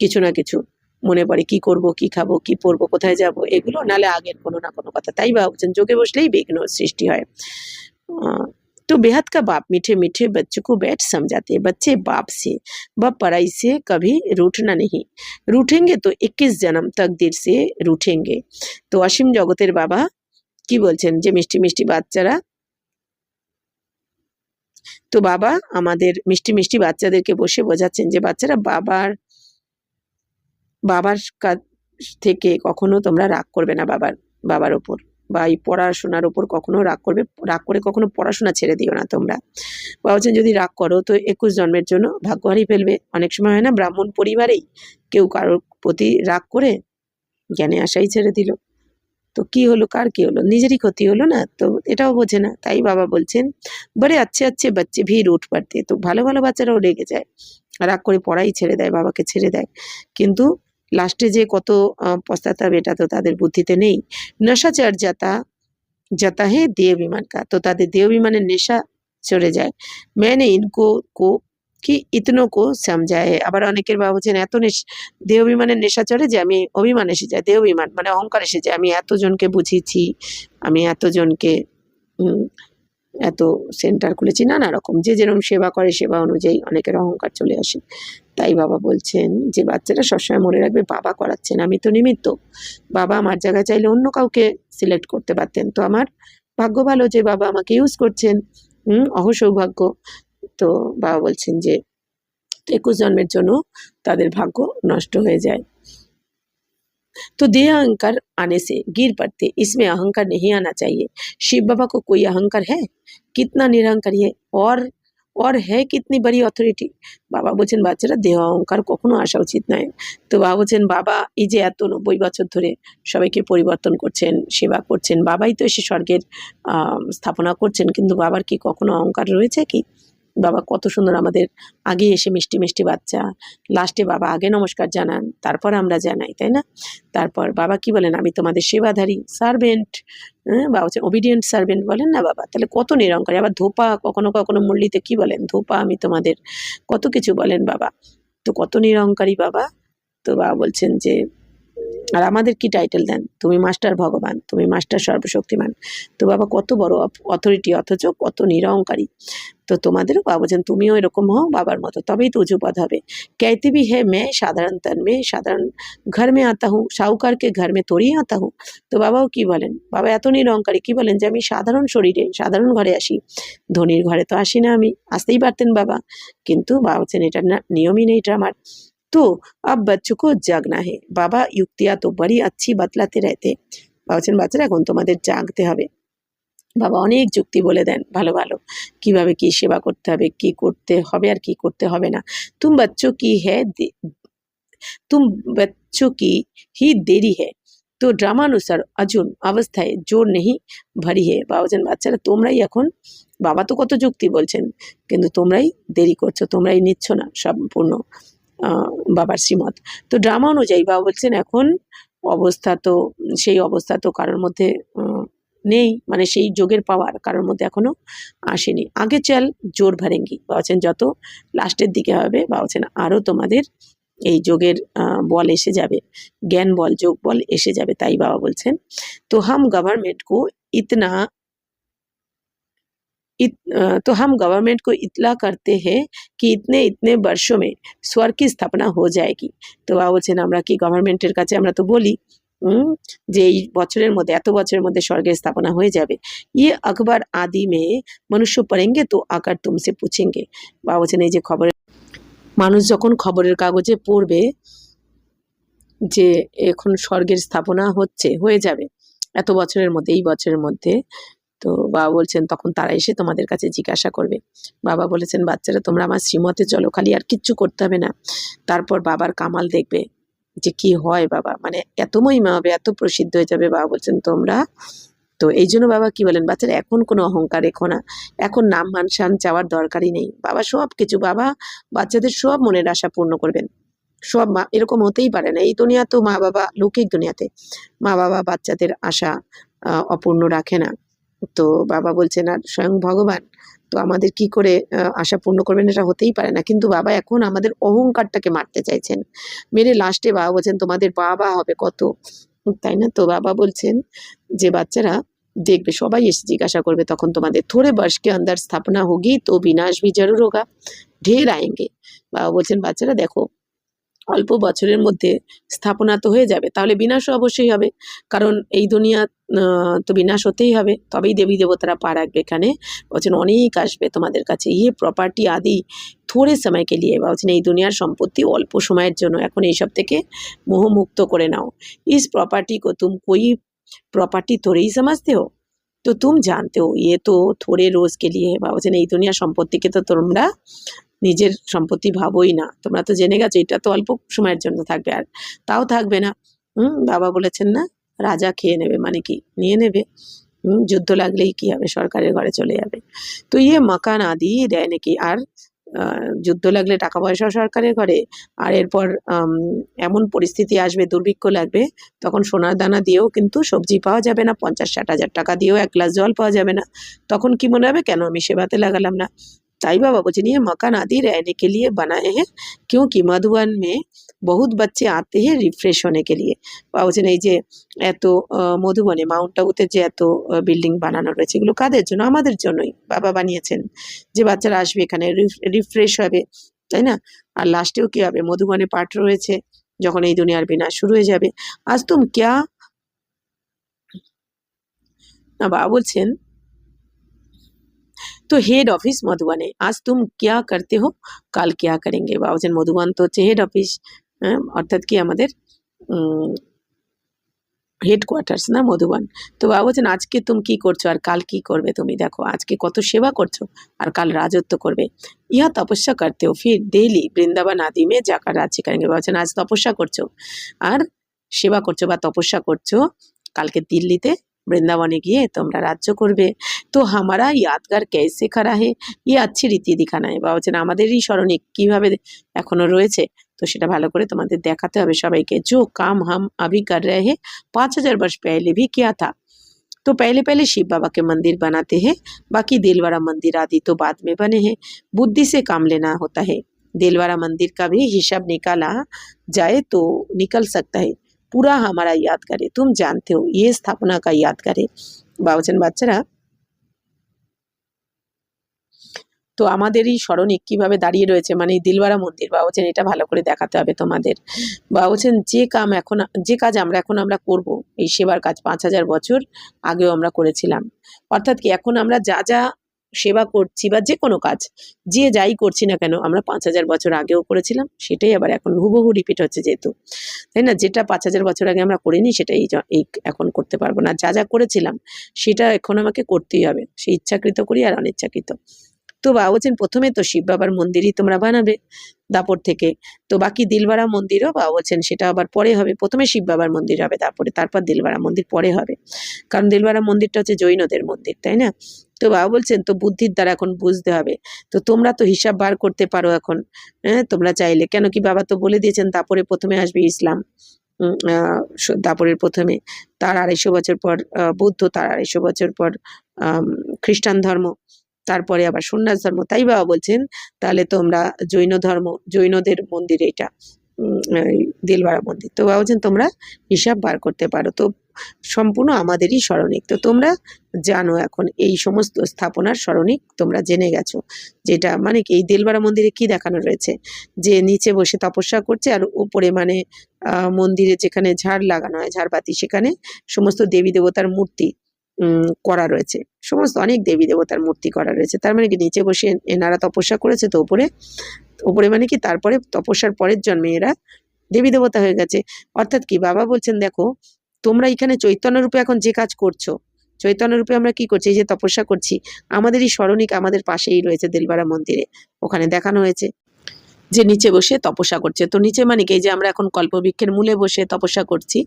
কিছু না কিছু মনে পড়ে। কি করব, কি খাবো, কি পরবো, কোথায় যাব, এগুলো নালে আগের কোনো না কোনো কথা। তাই বাবা বলছেন যোগে বসলেই বিঘ্ন সৃষ্টি হয়। तो बेहद का बाप मीठे मीठे बच्चों को बैठ समझाते हैं, बच्चे बाप से व पढ़ाई से कभी रूठना नहीं, रूठेंगे तो 21 जन्म तकदीर से रूठेंगे। तो অসীম জগতের বাবা কি বলছেন যে মিষ্টি মিষ্টি বাচ্চারা, তো বাবা আমাদের মিষ্টি মিষ্টি বাচ্চাদেরকে বসে বোঝাচ্ছেন যে বাচ্চারা বাবার কাছ থেকে কখনো তোমরা রাগ করবে না, বাবার ওপর বা এই পড়াশোনার ওপর কখনো রাগ করে কখনো পড়াশোনা ছেড়ে দিও না তোমরা। বাবা বলছেন যদি রাগ করো তো 21 জন্মের জন্য ভাগ্য হারিয়ে ফেলবে। অনেক সময় হয় না ব্রাহ্মণ পরিবারেই কেউ কারোর প্রতি রাগ করে জ্ঞানে আসাই ছেড়ে দিল, তো কি হলো, কার কি হলো, নিজেরই ক্ষতি হলো না, তো এটাও বোঝে না। তাই বাবা বলছেন বড়ে আচ্ছে আচ্ছে বাচ্চে ভি রুট পড়তে, তো ভালো ভালো বাচ্চারাও রেগে যায়, রাগ করে পড়াই ছেড়ে দেয়, বাবাকে ছেড়ে দেয়, কিন্তু লাস্টে যে কত পশ্চাতাপ এটা তো তাদের বুদ্ধিতে নেই। নেশা চড় जाता है देव विमान का, तो তাদের দেহ বিমানের নেশা চড়ে যায়। मैंने इनको को কি ইতনো কো সমঝায়। আবার অনেকের বাবা বলছেন এত দেহ বিমানের নেশা চড়ে যে আমি অভিমান এসে যায়, দেহ বিমান মানে অহংকার এসে যায়, আমি এতজনকে বুঝিয়েছি, আমি এতজনকে এত সেন্টার খুলেছি, নানা রকম যে যেরকম সেবা করে সেবা অনুযায়ী অনেকের অহংকার চলে আসে। তাই বাবা বলছেন যে বাচ্চারা সবসময় মনে রাখবে বাবা করাচ্ছেন, আমি তো নিমিত্ত। বাবা আমার জায়গায় চাইলে অন্য কাউকে সিলেক্ট করতে পারতেন, তো আমার ভাগ্য ভালো যে বাবা আমাকে ইউজ করছেন, অহসৌভাগ্য। তো বাবা বলছেন যে 21 জন্মের জন্য তাদের ভাগ্য নষ্ট হয়ে যায়। तो देह अहंकार आने से गिर पड़ते, इसमें अहंकार नहीं आना चाहिए। शिव बाबा को कोई अहंकार है? कितना निरहंकारी है, और और है कितनी बड़ी অথরিটি। বাবা বলছেন বাচ্চারা দেহ অহংকার কখনো আসা উচিত নয়। তো বাবা বলছেন বাবা এই যে এত 90 বছর ধরে সবাইকে পরিবর্তন করছেন, সেবা করছেন, বাবাই তো এসে স্বর্গের স্থাপনা করছেন, কিন্তু বাবার কি কখনো অহংকার রয়েছে কি? বাবা কত সুন্দর আমাদের আগে এসে মিষ্টি মিষ্টি বাচ্চা, লাস্টে বাবা আগে নমস্কার জানান, তারপর আমরা জানাই, তাই না? তারপর বাবা কি বলেন, আমি তোমাদের সেবাধারী সার্ভেন্ট। বাবা হচ্ছে ওবিডিয়েন্ট সার্ভেন্ট বলেন না বাবা, তাহলে কত নিরঙ্কারী। আবার ধোপা কখনো কখনো মুরলিতে কি বলেন, ধোপা আমি তোমাদের, কত কিছু বলেন বাবা। তো কত নিরঙ্কারী বাবা। তো বাবা বলছেন যে আর আমাদের কি টাইটেল দেন, তুমি মাস্টার ভগবান, তুমি মাস্টার সর্বশক্তিমান। তো বাবা কত বড় অথরিটি, অথচ কত নিরহংকারী। তো তোমাদেরও বাবা বলছেন তুমিও এরকম হও বাবার মতো, তবেই তো উঁচু পদ হবে। कहती भी है मैं সাধারণ तन में সাধারণ घर में आता हूँ, साहूकार के घर में थोड़ी आता हूँ। তো বাবাও কি বলেন, বাবা এত নিরহংকারী, কি বলেন যে আমি সাধারণ শরীরে সাধারণ ঘরে আসি, ধনীর ঘরে তো আসি না। আমি আসতেই পারতেন বাবা, কিন্তু বাবা বলছেন এটা না, নিয়মই নেই এটা আমার। तो अब बच्चों को জাগনা হে। বাবা युक्तियाँ तो बड़ी अच्छी बतलाते रहते। বাবা বলছেন বাচ্চারা এখন তোমাদের জাগতে হবে। বাবা অনেক যুক্তি বলে দেন ভালো ভালো, কিভাবে কি সেবা করতে হবে, কি করতে হবে আর কি করতে হবে না। तुम बच्चों की है तुम बच्चों की ही देरी है, তো ড্রামানুসার অর্জুন অবস্থায় জোর নেই ভরি হে। বাবা বলছেন বাচ্চারা তোমরাই এখন, বাবা তো কত যুক্তি বলছেন, কিন্তু তোমরাই দেরি করছো, তোমরাই নিচ্ছ না সম্পূর্ণ বাবার শ্রীমত। তো ড্রামা অনুযায়ী বাবা বলছেন এখন অবস্থা তো, সেই অবস্থা তো কারোর মধ্যে নেই, মানে সেই যোগের পাওয়ার কারোর মধ্যে এখনো আসেনি। আগে চল জোর ভরেঙ্গি। বাবা বলছেন যত লাস্টের দিকে হবে বাবা বলছেন আরও তোমাদের এই যোগের বল এসে যাবে, জ্ঞান বল যোগ বল এসে যাবে। তাই বাবা বলছেন তো হাম গভর্নমেন্ট কো ইতনা तो हम गवर्नमेंट को इतला करते हैं कि इतने इतने वर्षों में स्वर्ग की स्थापना हो जाएगी। তো বাবা বলছেন আমরা কি গভর্নমেন্টের কাছে আমরা তো বলি যে এই বছরের মধ্যে, এত বছরের মধ্যে স্বর্গের স্থাপনা হয়ে যাবে। ইয়ে अखबार आदि में मनुष्य पढ़ेंगे तो आकर तुमसे पूछेंगे। বাবা বলছেন এই যে খবরের মানুষ যখন খবরের কাগজে পড়বে যে এখন স্বর্গের স্থাপনা হচ্ছে, হয়ে যাবে এত বছরের মধ্যে, এই বছরের মধ্যে, তো বাবা বলছেন তখন তারা এসে তোমাদের কাছে জিজ্ঞাসা করবে। বাবা বলেছেন বাচ্চারা তোমরা আমার শ্রীমতে চলো, খালি আর কিচ্ছু করতে হবে না। তারপর বাবার কামাল দেখবে যে কি হয় বাবা, মানে এত মহিমা হবে, এত প্রসিদ্ধ হয়ে যাবে। বাবা বলছেন তোমরা, তো এই জন্য বাবা কি বলেন বাচ্চারা এখন কোনো অহংকার রেখো না, এখন নাম মান শান চাওয়ার দরকারই নেই। বাবা সব কিছু, বাবা বাচ্চাদের সব মনের আশা পূর্ণ করবেন। সব মা এরকম হতেই পারে না, এই দুনিয়া তো মা বাবা, লৌকিক দুনিয়াতে মা বাবা বাচ্চাদের আশা অপূর্ণ রাখে না। তো বাবা বলছেন আর স্বয়ং ভগবান তো আমাদের কি করে আশা পূর্ণ করবেন, এটা হতেই পারে না। কিন্তু বাবা এখন আমাদের অহংকারটাকে মারতে চাইছেন, মেরে লাস্টে বাবা বলছেন তোমাদের বাবা হবে কত, তাই না? তো বাবা বলছেন যে বাচ্চারা দেখবে সবাই এসে জিজ্ঞাসা করবে তখন তোমাদের, থোড়ে বর্ষ কে অন্দর স্থাপনা হোগি তো বিনাশ ভি জরুর হোগা, ঢের আয়েঙ্গে। বাবা বলছেন বাচ্চারা দেখো অল্প বছরের মধ্যে স্থাপনা তো হয়ে যাবে, তাহলে বিনাশও অবশ্যই হবে, কারণ এই দুনিয়া তো বিনাশ হতেই হবে, তবেই দেবী দেবতারা পা রাখবে এখানে। বলছেন অনেক আসবে তোমাদের কাছে, ইয়ে প্রপার্টি আদি থোড়ে সময়কে নিয়ে, বলছেন এই দুনিয়ার সম্পত্তি অল্প সময়ের জন্য, এখন এইসব থেকে মোহমুক্ত করে নাও। ইস প্রপার্টি কো তুম কোই প্রপার্টি থোড়েই সমাজতে হো, তো তুম জানতে হো ইয়ে তো থোড়ে রোজ কে লিয়ে। বা বলছেন এই দুনিয়ার সম্পত্তিকে তো তোমরা নিজের সম্পত্তি ভাবোই না, তোমরা তো জেনে গেছো এটা তো অল্প সময়ের জন্য থাকবে, আর তাও থাকবে না। বাবা বলেছেন না রাজা খেয়ে নেবে, মানে কি নিয়ে নেবে, যুদ্ধ লাগলেই কি হবে, সরকারের ঘরে চলে যাবে। তো ইয়ে মাকান আদি দেয় নাকি, আর যুদ্ধ লাগলে টাকা পয়সা সরকারের ঘরে, আর এরপর এমন পরিস্থিতি আসবে, দুর্ভিক্ষ লাগবে, তখন সোনার দানা দিয়েও কিন্তু সবজি পাওয়া যাবে না, 50-60 হাজার টাকা দিয়েও এক গ্লাস জল পাওয়া যাবে না। তখন কি মনে হবে কেন আমি সেবাতে লাগালাম না। ताई बाबा बचन ये मकान आदि रहने के लिए बनाए हैं, क्योंकि मधुबन में बहुत बच्चे आते हैं रिफ्रेश होने के लिए। বাবা বলছেন এই যে এত মধুবনে মাউন্ট আবুতে যে এত বিল্ডিং বানানো রয়েছে, এগুলো কাদের জন্য? আমাদের জন্যই বাবা বানিয়েছেন, যে বাচ্চারা আসবে এখানে রিফ্রেশ হবে, তাই না? আর লাস্টেও কি হবে, মধুবনে পাঠ রয়েছে, যখন এই দুনিয়ার বিনাশ শুরু হয়ে যাবে। আজ তুম ক্যা, না বাবা বলছেন তো হেড অফিস মধুবনে, আজ তুম ক্যা করতে হো কাল ক্যা করেঙ্গে। বাবা বলছেন মধুবন তো হচ্ছে হেড অফিস, অর্থাৎ কি আমাদের হেডকোয়ার্টার্স না মধুবন। তো বাবা বলছেন আজকে তুমি কি করছো আর কাল কি করবে, তুমি দেখো আজকে কত সেবা করছো আর কাল রাজত্ব করবে। ইহা তপস্যা করতে हो फिर डेली বৃন্দাবন আদি মে जाकर राज्य करेंगे। বাবা বলছেন আজ তপস্যা করছো আর সেবা করছো বা তপস্যা করছো, কালকে দিল্লিতে বৃন্দাবনে গিয়ে তোমরা রাজ্য করবে। তো হামারা ইয়াদগার कैसे खड़ा है, ये अच्छी রীতি দিখানা है। বাবা বলছেন আমাদেরই স্মরণিক কিভাবে এখনো রয়েছে, তো সেটা ভালো করে তোমাদের দেখাতে হবে সবাইকে। जो काम हम अभी कर रहे हैं 5000 वर्ष पहले भी किया था। तो पहले पहले शिव बाबा के मंदिर बनाते हैं, बाकी दिलवाड़ा मंदिर आदि तो बाद में बने हैं। बुद्धि से काम लेना होता है। दिलवाड़ा मंदिर का भी हिसाब निकाला जाए तो निकल सकता है। पूरा हमारा याद करे, तुम जानते हो ये स्थापना का याद करे। বাবুচেন বাচ্চারা, তো আমাদেরই স্মরণিক কিভাবে দাঁড়িয়ে রয়েছে, মানে এই দিলওয়ারা মন্দির। বাবা বলছেন এটা ভালো করে দেখাতে হবে তোমাদের। বাবা বলছেন যে কাজ আমরা করব, এই সেবার কাজ 5000 বছর আগেও আমরা করেছিলাম। অর্থাৎ কি এখন আমরা যা যা সেবা করছি বা যে কোনো কাজ যে যাই করছি না কেন আমরা 5000 বছর আগেও করেছিলাম, সেটাই আবার এখন হুবহু রিপিট হচ্ছে যেহেতু, তাই না? যেটা 5000 বছর আগে আমরা করিনি সেটা এই এখন করতে পারবো না। যা যা করেছিলাম সেটা এখন আমাকে করতেই হবে, সে ইচ্ছাকৃত করি আর অনিচ্ছাকৃত। তো বাবা বলছেন প্রথমে তো শিব বাবার মন্দিরই তোমরা বানাবে দাপর থেকে, তো বাকি দিলওয়ারা মন্দিরও বাবা বলছেন সেটা আবার পরে হবে। প্রথমে শিব বাবার মন্দির হবে, তারপর দিলওয়ারা মন্দির পরে হবে, কারণ দিলওয়ারা মন্দিরটা হচ্ছে জৈনদের মন্দির, তাই না? তো বাবা বলছেন তো বুদ্ধির দ্বারা এখন বুঝতে হবে। তো তোমরা তো হিসাব বার করতে পারো এখন, হ্যাঁ তোমরা চাইলে, কেন কি বাবা তো বলে দিয়েছেন তারপরে প্রথমে আসবে ইসলাম, দাপরের প্রথমে, তার 250 বছর পর বুদ্ধ, তার 250 বছর পর খ্রিস্টান ধর্ম, তারপরে আবার সন্ন্যাস ধর্ম। তাই বাবা বলছেন তাহলে তোমরা জৈনদের মন্দির এটা দিলওয়ারা মন্দির। তো বাবা বলছেন তোমরা হিসাব বার করতে পারো, তো সম্পূর্ণ আমাদেরই স্মরণিক। তো তোমরা জানো এখন এই সমস্ত স্থাপনার স্মরণিক তোমরা জেনে গেছো, যেটা মানে কি এই দিলওয়ারা মন্দিরে কি দেখানো রয়েছে, যে নিচে বসে তপস্যা করছে আর উপরে মানে মন্দিরে যেখানে ঝাড় লাগানো হয়, ঝাড়বাতি, সেখানে সমস্ত দেবী দেবতার মূর্তি করা রয়েছে, সমস্ত অনেক দেবী দেবতার মূর্তি করা রয়েছে। তার মানে কি নিচে বসে এনারা তপস্যা করেছে, তো উপরে মানে কি তারপরে তপস্যার পরের জন্মে এরা দেবী দেবতা হয়ে গেছে। অর্থাৎ কি বাবা বলছেন দেখো তোমরা এখানে চৈতন্য রূপে এখন যে কাজ করছো, চৈতন্য রূপে আমরা কি করছি, এই যে তপস্যা করছি, আমাদেরই স্মরণিক আমাদের পাশেই রয়েছে দিলওয়ারা মন্দিরে, ওখানে দেখানো হয়েছে যে নিচে বসে তপস্যা করছে। তো নিচে মানে কি এই যে আমরা এখন কল্পবৃক্ষের মূলে বসে তপস্যা করছি,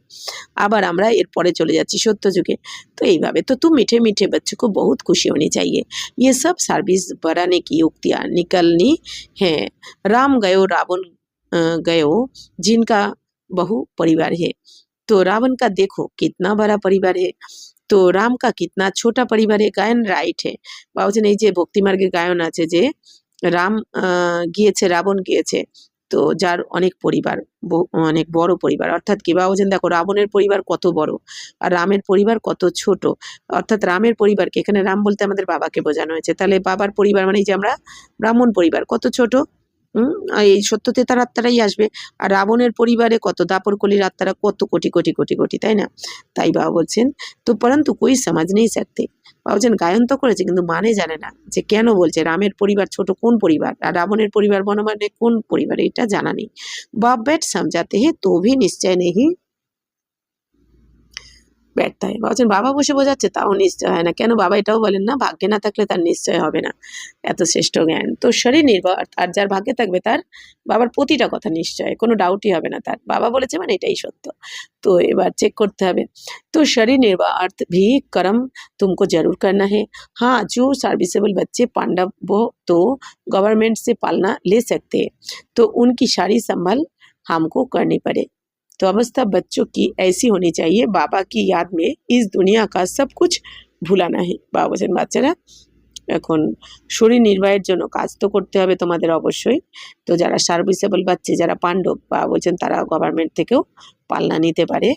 আবার আমরা এরপরে চলে যাচ্ছি সত্য যুগে। তো এইভাবে তো तुम मीठे मीठे बच्चों को बहुत खुशी होनी चाहिए, ये सब सर्विस बढ़ाने की युक्तियाँ निकलनी है। राम गयो रावण गयो जिनका बहु परिवार है, तो रावण का देखो कितना बड़ा परिवार है, तो राम का कितना छोटा परिवार है। गायन राइट है। বাবা বলছেন এই যে ভক্তিমার্গের গায়ন আছে যে রাম গিয়েছে, রাবণ গিয়েছে, তো যার অনেক পরিবার, অনেক বড় পরিবার। অর্থাৎ কি বাবা বলছেন দেখো রাবণের পরিবার কত বড় আর রামের পরিবার কত ছোট। অর্থাৎ রামের পরিবারকে, এখানে রাম বলতে আমাদের বাবাকে বোঝানো হয়েছে, তাহলে বাবার পরিবার মানে এই যে আমরা ব্রাহ্মণ পরিবার কত ছোট, এই সত্যতেতার আত্মারাই আসবে। আর রাবণের পরিবারে কত দাপরকলির আত্মারা কত কোটি কোটি কোটি কোটি, তাই না? তাই বাবা বলছেন তো পরন্তু কোই সমাজ নেই सकते। বাবা বলছেন গায়ন তো করেছে কিন্তু মানে জানে না যে কেন বলছে রামের পরিবার ছোট কোন পরিবার আর রাবণের পরিবার বনমানে কোন পরিবার, এটা জানা নেই। बाप बैठ समझाते हैं तो भी निश्चय नहीं ব্যর্থ হয়। বলছেন বাবা বসে বোঝাচ্ছে তাও নিশ্চয় হয় না, কেন বাবা এটাও বলেন না ভাগ্যে না থাকলে তার নিশ্চয় হবে না, এত শ্রেষ্ঠ জ্ঞান। তো শরীর নির্ভর, আর যার ভাগ্যে থাকবে তার বাবার প্রতিটা কথা নিশ্চয়, কোনো ডাউটই হবে না তার, বাবা বলেছে মানে এটাই সত্য। তো এবার চেক করতে হবে। तो शरीर निर्वाह अर्थ भी कर्म तुमको जरूर करना है। हाँ जो सर्विसेबल बच्चे पांडव वो तो गवर्नमेंट से पालना ले सकते हैं, तो उनकी सारी संभाल हमको करनी पड़े। तो अवस्था बच्चों की ऐसी होनी चाहिए बाबा की याद में इस दुनिया का सब कुछ भुलाना है। বাবা বলছেন বাচ্চারা এখন শরীর নির্বাহের জন্য কাজ তো করতে হবে তোমাদের অবশ্যই। তো যারা সার্ভিসেবল বাচ্চা, যারা পাণ্ডব, বাবা বলছেন তারা গভর্নমেন্ট থেকেও পালনা নিতে পারে।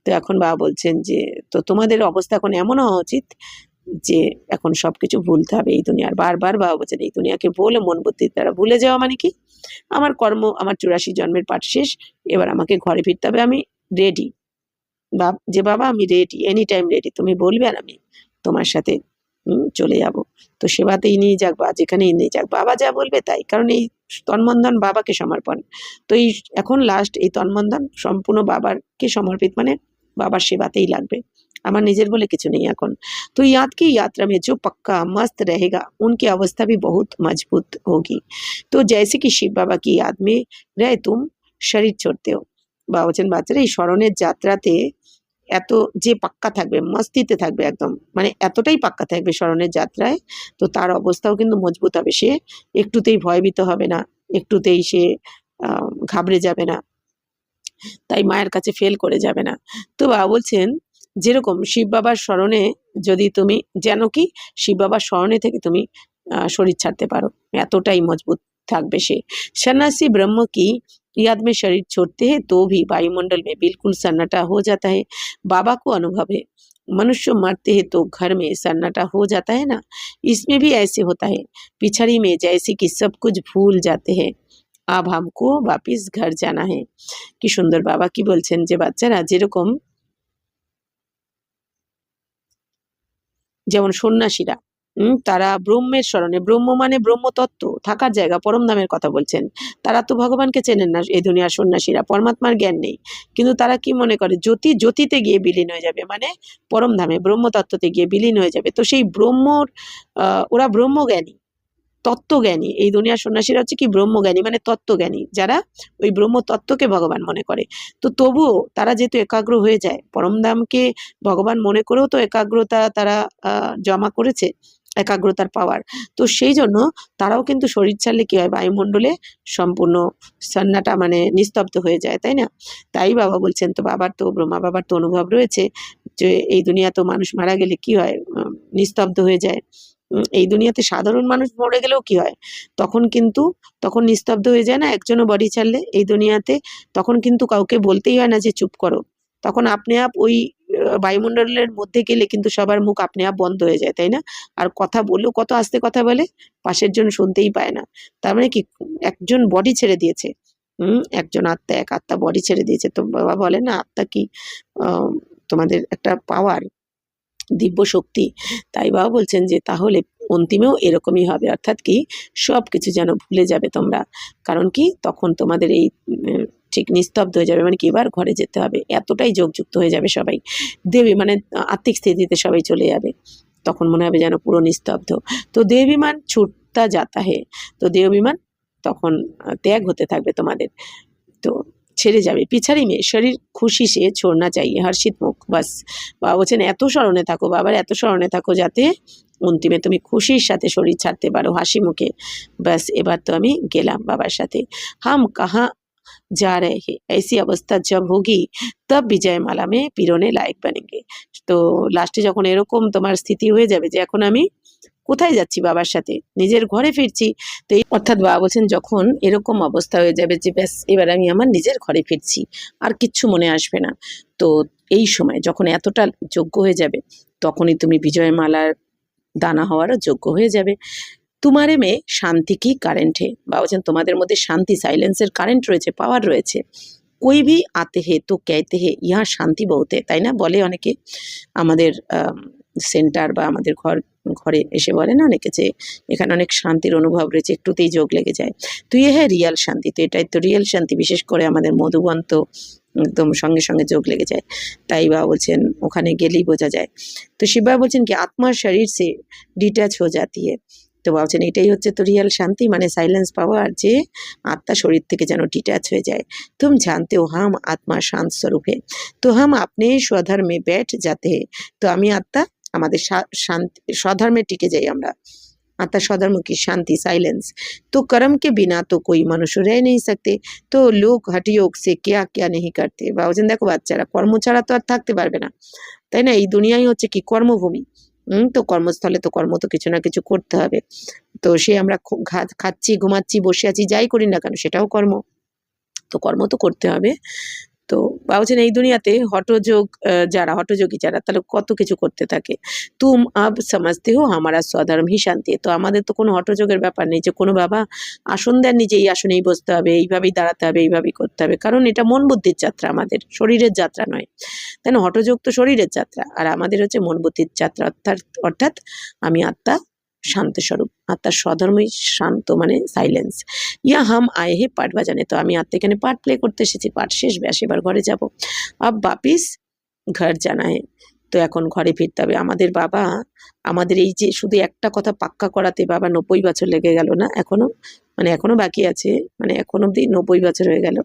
তো এখন বাবা বলছেন যে তো তোমাদের অবস্থা এখন এমন হওয়া উচিত যে এখন সবকিছু ভুলতে হবে এই দুনিয়ার। বারবার বাবা বলছেন এই দুনিয়াকে বলে মন বুদ্ধির দ্বারা ভুলে যাওয়া মানে কি আমার কর্ম, আমার 84 জন্মের পাঠ শেষ, এবার আমাকে ঘরে ফিরতে হবে, আমি রেডি। যে বাবা আমি রেডি, এনি টাইম রেডি, তুমি বলবে আর আমি তোমার সাথে চলে যাব। তো সেবাতেই নিয়ে যাক বা যেখানেই নিয়ে যাক, বাবা যা বলবে তাই, কারণ এই তন্মন্ধন বাবাকে সমর্পণ। তো এই এখন লাস্ট এই তন্মন্ধন সম্পূর্ণ বাবাকে সমর্পিত, মানে বাবার সেবাতেই লাগবে, আমার নিজের বলে কিছু নেই এখন। तो याद की यात्रा में जो पक्का मस्त रहेगा उनकी अवस्था भी बहुत मजबूत होगी। तो जैसे कि शिव बाबा की याद में रहे तुम शरीर छोड़ते हो, বাবা বলছেন বাচ্চারা এই স্মরণের যাত্রাতে এত যে পাক্কা থাকবে, মস্তিতে থাকবে একদম, মানে এতটাই পাক্কা থাকবে স্মরণের যাত্রায়, তো তার অবস্থাও কিন্তু মজবুত হবে। সে একটুতেই ভয়ভীত হবে না, একটুতেই সে ঘাবড়ে যাবে না, তাই মায়ের কাছে ফেল করে যাবে না। তো বাবা বলছেন যেরকম শিব বাবার স্মরণে যদি তুমি যেন কি শিব বাবার স্মরণে থেকে তুমি শরীর ছাড়তে পারো, এতটাই মজবুত থাকবে সে। सन्यासी ब्रह्म की याद में शरीर छोड़ते हैं तो भी वायुमंडल में बिल्कुल सन्नाटा हो जाता है। बाबा को अनुभव है, मनुष्य मरते हैं तो घर में सन्नाटा हो जाता है ना, इसमें भी ऐसे होता है। पिछड़ी में जैसे कि सब कुछ भूल जाते हैं, अब हमको वापिस घर जाना है। কি সুন্দর বাবা কি বলছেন যে বাচ্চারা যেরকম যেমন সন্ন্যাসীরা তারা ব্রহ্মের স্মরণে, ব্রহ্ম মানে ব্রহ্মতত্ত্ব থাকার জায়গা, পরমধামের কথা বলছেন। তারা তো ভগবানকে চেনেন না, এই দুনিয়ার সন্ন্যাসীরা পরমাত্মার জ্ঞান নেই, কিন্তু তারা কি মনে করে জ্যোতিতে গিয়ে বিলীন হয়ে যাবে, মানে পরমধামে ব্রহ্মতত্ত্বতে গিয়ে বিলীন হয়ে যাবে। তো সেই ব্রহ্মর ওরা ব্রহ্মজ্ঞানী, তত্ত্বজ্ঞানী। এই দুনিয়ার সন্ন্যাসীরা হচ্ছে কি ব্রহ্মজ্ঞানী, মানে তত্ত্বজ্ঞানী, যারা ওই ব্রহ্মতত্ত্বকে ভগবান মনে করে। তো তবুও তারা যেহেতু একাগ্র হয়ে যায়, পরমধামকে ভগবান মনে করেও তো একাগ্রতা তারা জমা করেছে, একাগ্রতার পাওয়ার। তো সেই জন্য তারাও কিন্তু শরীর ছাড়লে কি হয়, বায়ুমণ্ডলে সম্পূর্ণ সন্নাটা মানে নিস্তব্ধ হয়ে যায়, তাই না? তাই বাবা বলছেন, তো বাবার তো ব্রহ্মা বাবার তো অনুভব রয়েছে যে এই দুনিয়া তো মানুষ মারা গেলে কি হয়, নিস্তব্ধ হয়ে যায়। এই দুনিয়াতে সাধারণ মানুষ মরে গেলেও কি হয়, তখন নিস্তব্ধ হয়ে যায় না একজনও বডি ছাড়লে এই দুনিয়াতে। তখন কিন্তু কাউকে বলতেই হয় না যে চুপ করো, তখন আপনি আপ ওই বায়ুমণ্ডলের মধ্যে গেলে কিন্তু সবার মুখ আপনি আপ বন্ধ হয়ে যায়, তাই না? আর কথা বললেও কত আস্তে কথা বলে, পাশের জন শুনতেই পায় না। তার মানে কি একজন বডি ছেড়ে দিয়েছে, একজন আত্মা, এক আত্মা বডি ছেড়ে দিয়েছে। তো বাবা বলে না আত্মা কি তোমাদের একটা পাওয়ার, দিব্য শক্তি। তাই বাবা বলছেন যে তাহলে অন্তিমেও এরকমই হবে, অর্থাৎ কি সব কিছু যেন ভুলে যাবে তোমরা। কারণ কি তখন তোমাদের এই ঠিক নিস্তব্ধ হয়ে যাবে, মানে কি এবার ঘরে যেতে হবে, এতটাই যোগযুক্ত হয়ে যাবে সবাই, দেবী মানে আত্মিক স্থিতিতে সবাই চলে যাবে, তখন মনে হবে যেন পুরো নিস্তব্ধ। তো দেহবিমান ছুটতা যাতা হে, তো দেহবিমান তখন ত্যাগ হতে থাকবে তোমাদের, তো ছেড়ে যাবে। পিছাড়ি মেয়ে শরীর খুশি সে ছোড়না চাইয়ে হর্ষিত মুখ বাস। বাবা বলছেন এত স্মরণে থাকো, বাবার এত স্মরণে থাকো যাতে অন্তিমে তুমি খুশির সাথে শরীর ছাড়তে পারো হাসি মুখে, ব্যাস এবার তো আমি গেলাম বাবার সাথে। হাম কাহা যা রে হে, ऐसी अवस्था जब होगी तब विजय माला में पिरोने लायक बनेंगे। তো লাস্টে যখন এরকম তোমার স্থিতি হয়ে যাবে যে এখন আমি কোথায় যাচ্ছি, বাবার সাথে নিজের ঘরে ফিরছি। তো অর্থাৎ বাবা বলছেন যখন এরকম অবস্থা হয়ে যাবে যে ব্যাস এবার আমি আমার নিজের ঘরে ফিরছি, আর কিচ্ছু মনে আসবে না, তো এই সময় যখন এতটা যোগ্য হয়ে যাবে তখনই তুমি বিজয়মালার দানা হওয়ারও যোগ্য হয়ে যাবে। তোমারে মেয়ে শান্তি কি কারেন্ট হে, বাবা বলছেন তোমাদের মধ্যে শান্তি, সাইলেন্সের কারেন্ট রয়েছে, পাওয়ার রয়েছে। कोई भी आते हैं तो कहते हैं यहाँ শান্তি বহুত है, তাই না বলে অনেকে আমাদের সেন্টার বা আমাদের ঘরে এসে বলে না অনেকে যে এখানে অনেক শান্তির অনুভব রয়েছে, একটুতেই যোগ লেগে যায়। তো ইয়ে হ্যাঁ রিয়াল শান্তি, তো এটাই তো রিয়েল শান্তি, বিশেষ করে আমাদের মধুবন তো একদম সঙ্গে সঙ্গে যোগ লেগে যায়। তাই বাবা বলছেন ওখানে গেলেই বোঝা যায়। তো শিব বাবা বলছেন কি আত্মা শরীর সে ডিট্যাচ হয়ে যাতি है, তো বলছেন এটাই হচ্ছে তো রিয়াল শান্তি, মানে সাইলেন্স পাওয়ার, যে আত্মা শরীর থেকে যেন ডিট্যাচ হয়ে যায়। तुम जानते हो हम आत्मा शांत स्वरूप है तो हम अपने स्वधर्म में बैठ जाते हैं, তো আমি আত্মা আমাদের শান্তি স্বধর্মে টিকে যাই আমরা, आत्मा स्वधर्म की शांति साइलेंस। तो कर्म के बिना तो कोई मनुष्य रह नहीं सकते, तो लोग हठयोग से क्या क्या नहीं करते। বাবুজন দেখো বাচ্চারা কর্ম ছাড়া তো আর থাকতে পারবে না, তাই না? এই দুনিয়াই হচ্ছে কি কর্মভূমি, তো কর্মস্থলে তো কর্ম তো কিছু না কিছু করতে হবে। তো সে আমরা খাচ্ছি, ঘুমাচ্ছি, বসে আছি, যাই করি না কেন সেটাও কর্ম, তো কর্ম তো করতে হবে। তো বাবা বলছেন এই দুনিয়াতে হঠযোগী যারা তাহলে কত কিছু করতে থাকে। তুম আব সমাজতে হো হামারা স্বধর্ম হি শান্তি, তো আমাদের তো কোনো হঠযোগের ব্যাপার নেই যে কোনো বাবা আসন দেননি যে এই আসনেই বসতে হবে, এইভাবেই দাঁড়াতে হবে, এইভাবেই করতে হবে, কারণ এটা মন বুদ্ধির যাত্রা, আমাদের শরীরের যাত্রা নয়, তাই না? হঠযোগ তো শরীরের যাত্রা, আর আমাদের হচ্ছে মন বুদ্ধির যাত্রা, অর্থাৎ আমি আত্মা শান্ত স্বরূপ, আত্মার স্বধর্মই শান্ত মানে সাইলেন্স। ইয়া হাম আয়ে হে পাঠ বাজানে, তো আমি আত্মা এখানে পাঠ প্লে করতে এসেছি, পাঠ শেষ, ব্যাস এবার ঘরে যাব। আব বাপিস ঘর জানা হে। তো এখন ঘরে ফিরতে হবে। আমাদের বাবা আমাদের এই যে শুধু একটা কথা পাক্কা করাতে বাবা ৯০ বছর লেগে গেল না এখনো, মানে এখনো বাকি আছে, মানে এখন অব্দি ৯০ বছর হয়ে গেল।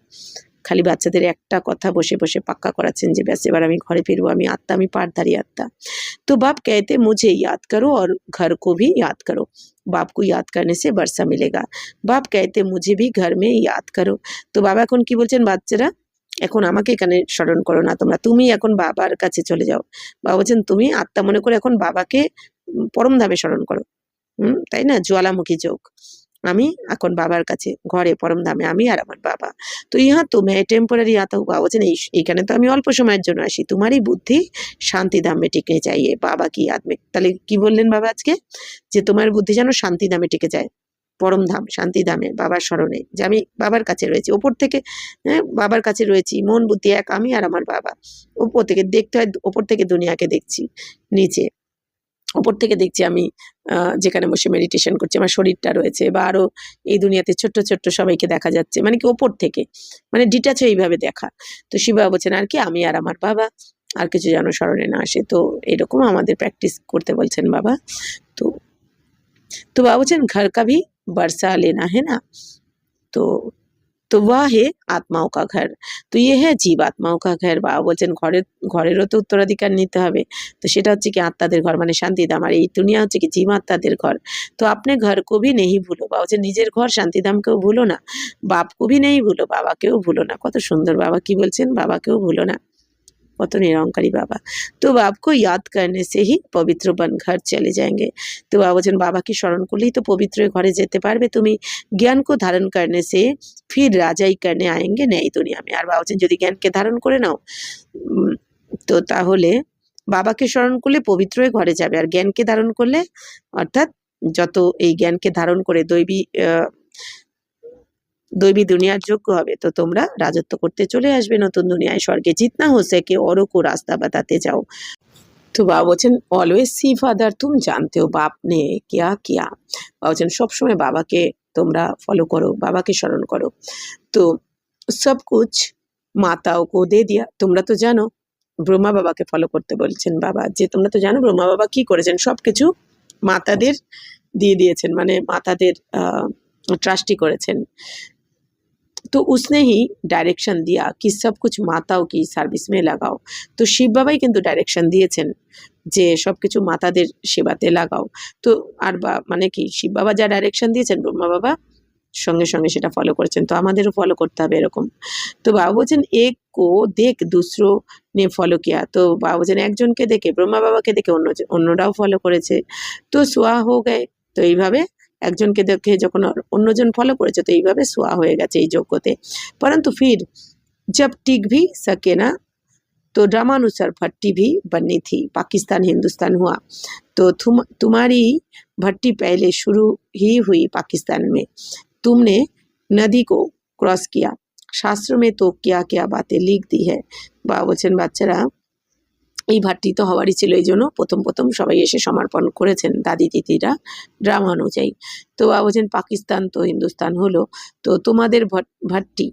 খালি বাচ্চাদের একটা কথা বসে বসে পাক্কা করাচ্ছেন যে ব্যাস এবার আমি ঘরে ফিরবো, আমি আত্মা, আমি পাठधारी आत्मा। तो बाप कहते मुझे याद करो और घर को भी याद करो। बाप को याद करने से वर्षा मिलेगा। बाप कहते मुझे भी घर में याद करो। তো বাবা এখন কি বলছেন, বাচ্চারা এখন আমাকে এখানে স্মরণ করো না তোমরা, তুমি এখন বাবার কাছে চলে যাও। বাবা বলছেন তুমি আত্মা মনে করে এখন বাবাকে পরমধামে স্মরণ করো। তাই না, জ্বালামুখী যোগ। আমি এখন বাবার কাছে ঘরে পরমধামে, আমি আর আমার বাবা। তো ইহা তো मैं टेम्पररी आता हूँ। বাবা বলছেন এইখানে তো আমি অল্প সময়ের জন্য আসি, তোমারই বুদ্ধি শান্তিধামে টিকে চাইয়ে বাবা কি আত্মে। তাহলে কি বললেন বাবা আজকে, যে তোমার বুদ্ধি যেন শান্তিধামে টিকে যায়, পরমধাম শান্তিধামে বাবার স্মরণে, যে আমি বাবার কাছে রয়েছি, ওপর থেকে বাবার কাছে রয়েছি, মন বুদ্ধি এক, আমি আর আমার বাবা। ওপর থেকে দেখতে হয়, ওপর থেকে দুনিয়াকে দেখছি, নিচে ওপর থেকে দেখছি আমি যেখানে বসে মেডিটেশন করছি, আমার শরীরটা রয়েছে, বা আরো এই দুনিয়াতে ছোট্ট ছোট্ট সবাইকে দেখা যাচ্ছে, মানে কি ওপর থেকে, মানে ডিটাচ এইভাবে দেখা। তো শিবা বলছেন আর কি আমি আর আমার বাবা, আর কিছু যেন স্মরণে না আসে। তো এরকম আমাদের প্র্যাকটিস করতে বলছেন বাবা। তো তো বাবা বলছেন ঘর কা ভি বর্ষা লেনা है ना। তো তো ওয়া হে আত্মাও কা ঘর। তো ইয়ে হ্যাঁ জীবাত্মাও কা ঘর। বাবা বলছেন ঘরেরও তো উত্তরাধিকার নিতে হবে। তো সেটা হচ্ছে কি আত্মাদের ঘর, মানে শান্তিধাম, আর এই দুনিয়া হচ্ছে কি জীবাত্মাদের ঘর। তো আপনি ঘর কো ভি নেহি ভুলো। বাবা বলছেন নিজের ঘর শান্তিধামকেও ভুলো না, বাপ কো ভি নেহি ভুলো, বাবাকেও ভুলো না। কত সুন্দর বাবা কি বলছেন, বাবাকেও ভুলো না, কত নিরঙ্কারী বাবা। তো বাপকো ইয়াদ করনে সে হি পবিত্র বন ঘর চলে যাएंगे। তো বাবা বলছেন বাবাকে স্মরণ করলেই তো পবিত্র ঘরে যেতে পারবে তুমি। জ্ঞান কো ধারণ করনে সে ফির রাজাই করনে আएंगे नई দুনিয়া में। আর বাবা বলছেন যদি জ্ঞানকে ধারণ করে নাও তো তাহলে বাবাকে স্মরণ করলে পবিত্র হয়ে ঘরে যাবে, আর জ্ঞানকে ধারণ করলে অর্থাৎ যত এই জ্ঞানকে ধারণ করে দৈবী দুনিয়ার যোগ্য হবে, তো তোমরা রাজত্ব করতে চলে আসবে নতুন দুনিয়ায়, স্বর্গে। জিতনা हो सके औरों को रास्ता बताते जाओ। তো বাবা বলছেন অলওয়েজ সি ফাদার তুম জানতে हो বাপ নে কিয়া কিয়া। বাবা বলছেন সবসময় বাবাকে তোমরা ফলো করো, বাবাকে স্মরণ করো। তো সব কুছ মাতাও কো দে দিয়া। তোমরা তো জানো, ব্রহ্মা বাবাকে ফলো করতে বলছেন বাবা, যে তোমরা তো জানো ব্রহ্মা বাবা কি করেছেন, সবকিছু মাতাদের দিয়ে দিয়েছেন, মানে মাতাদের ট্রাস্টি করেছেন। तो उसने ही डायरेक्शन दिया कि सब कुछ माताओं की সার্ভিস में লাগাও। তো শিব বাবাই কিন্তু ডাইরেকশন দিয়েছেন যে সবকিছু মাতাদের সেবাতে লাগাও। তো আর বা মানে কি শিব বাবা যা ডাইরেকশন দিয়েছেন ব্রহ্মা বাবা সঙ্গে সঙ্গে সেটা ফলো করেছেন, তো আমাদেরও ফলো করতে হবে এরকম। তো বাবা বলছেন এক কো দেখ দুসরো নে ফলো কিয়া। তো বাবা বলছেন একজনকে দেখে, ব্রহ্মা বাবাকে দেখে অন্যরাও ফলো করেছে। তো সোয়া হো গায়ে। তো এইভাবে একজনকে দেখে যখন অন্যজন ফলো করেছে, তো এইভাবে সোয়া হয়ে গেছে এই যজ্ঞতে। परंतु फिर जब टिक भी सके ना तो ड्रामानुसार भट्टी भी बननी थी, पाकिस्तान हिंदुस्तान हुआ। तो तुम्हारी भट्टी पहले शुरू ही हुई पाकिस्तान में, तुमने नदी को क्रॉस किया, शास्त्रों में तो क्या क्या बातें लिख दी है। বাবা বলছেন বাচ্চারা এই ভাট্টি তো হওয়ারই ছিল, এই জন্য প্রথম প্রথম সবাই এসে সমর্পণ করেছেন দাদি দিদিরা ড্রামা অনুযায়ী। তো বাবা বলছেন পাকিস্তান তো হিন্দুস্তান হলো, তো তোমাদের ভাট্টি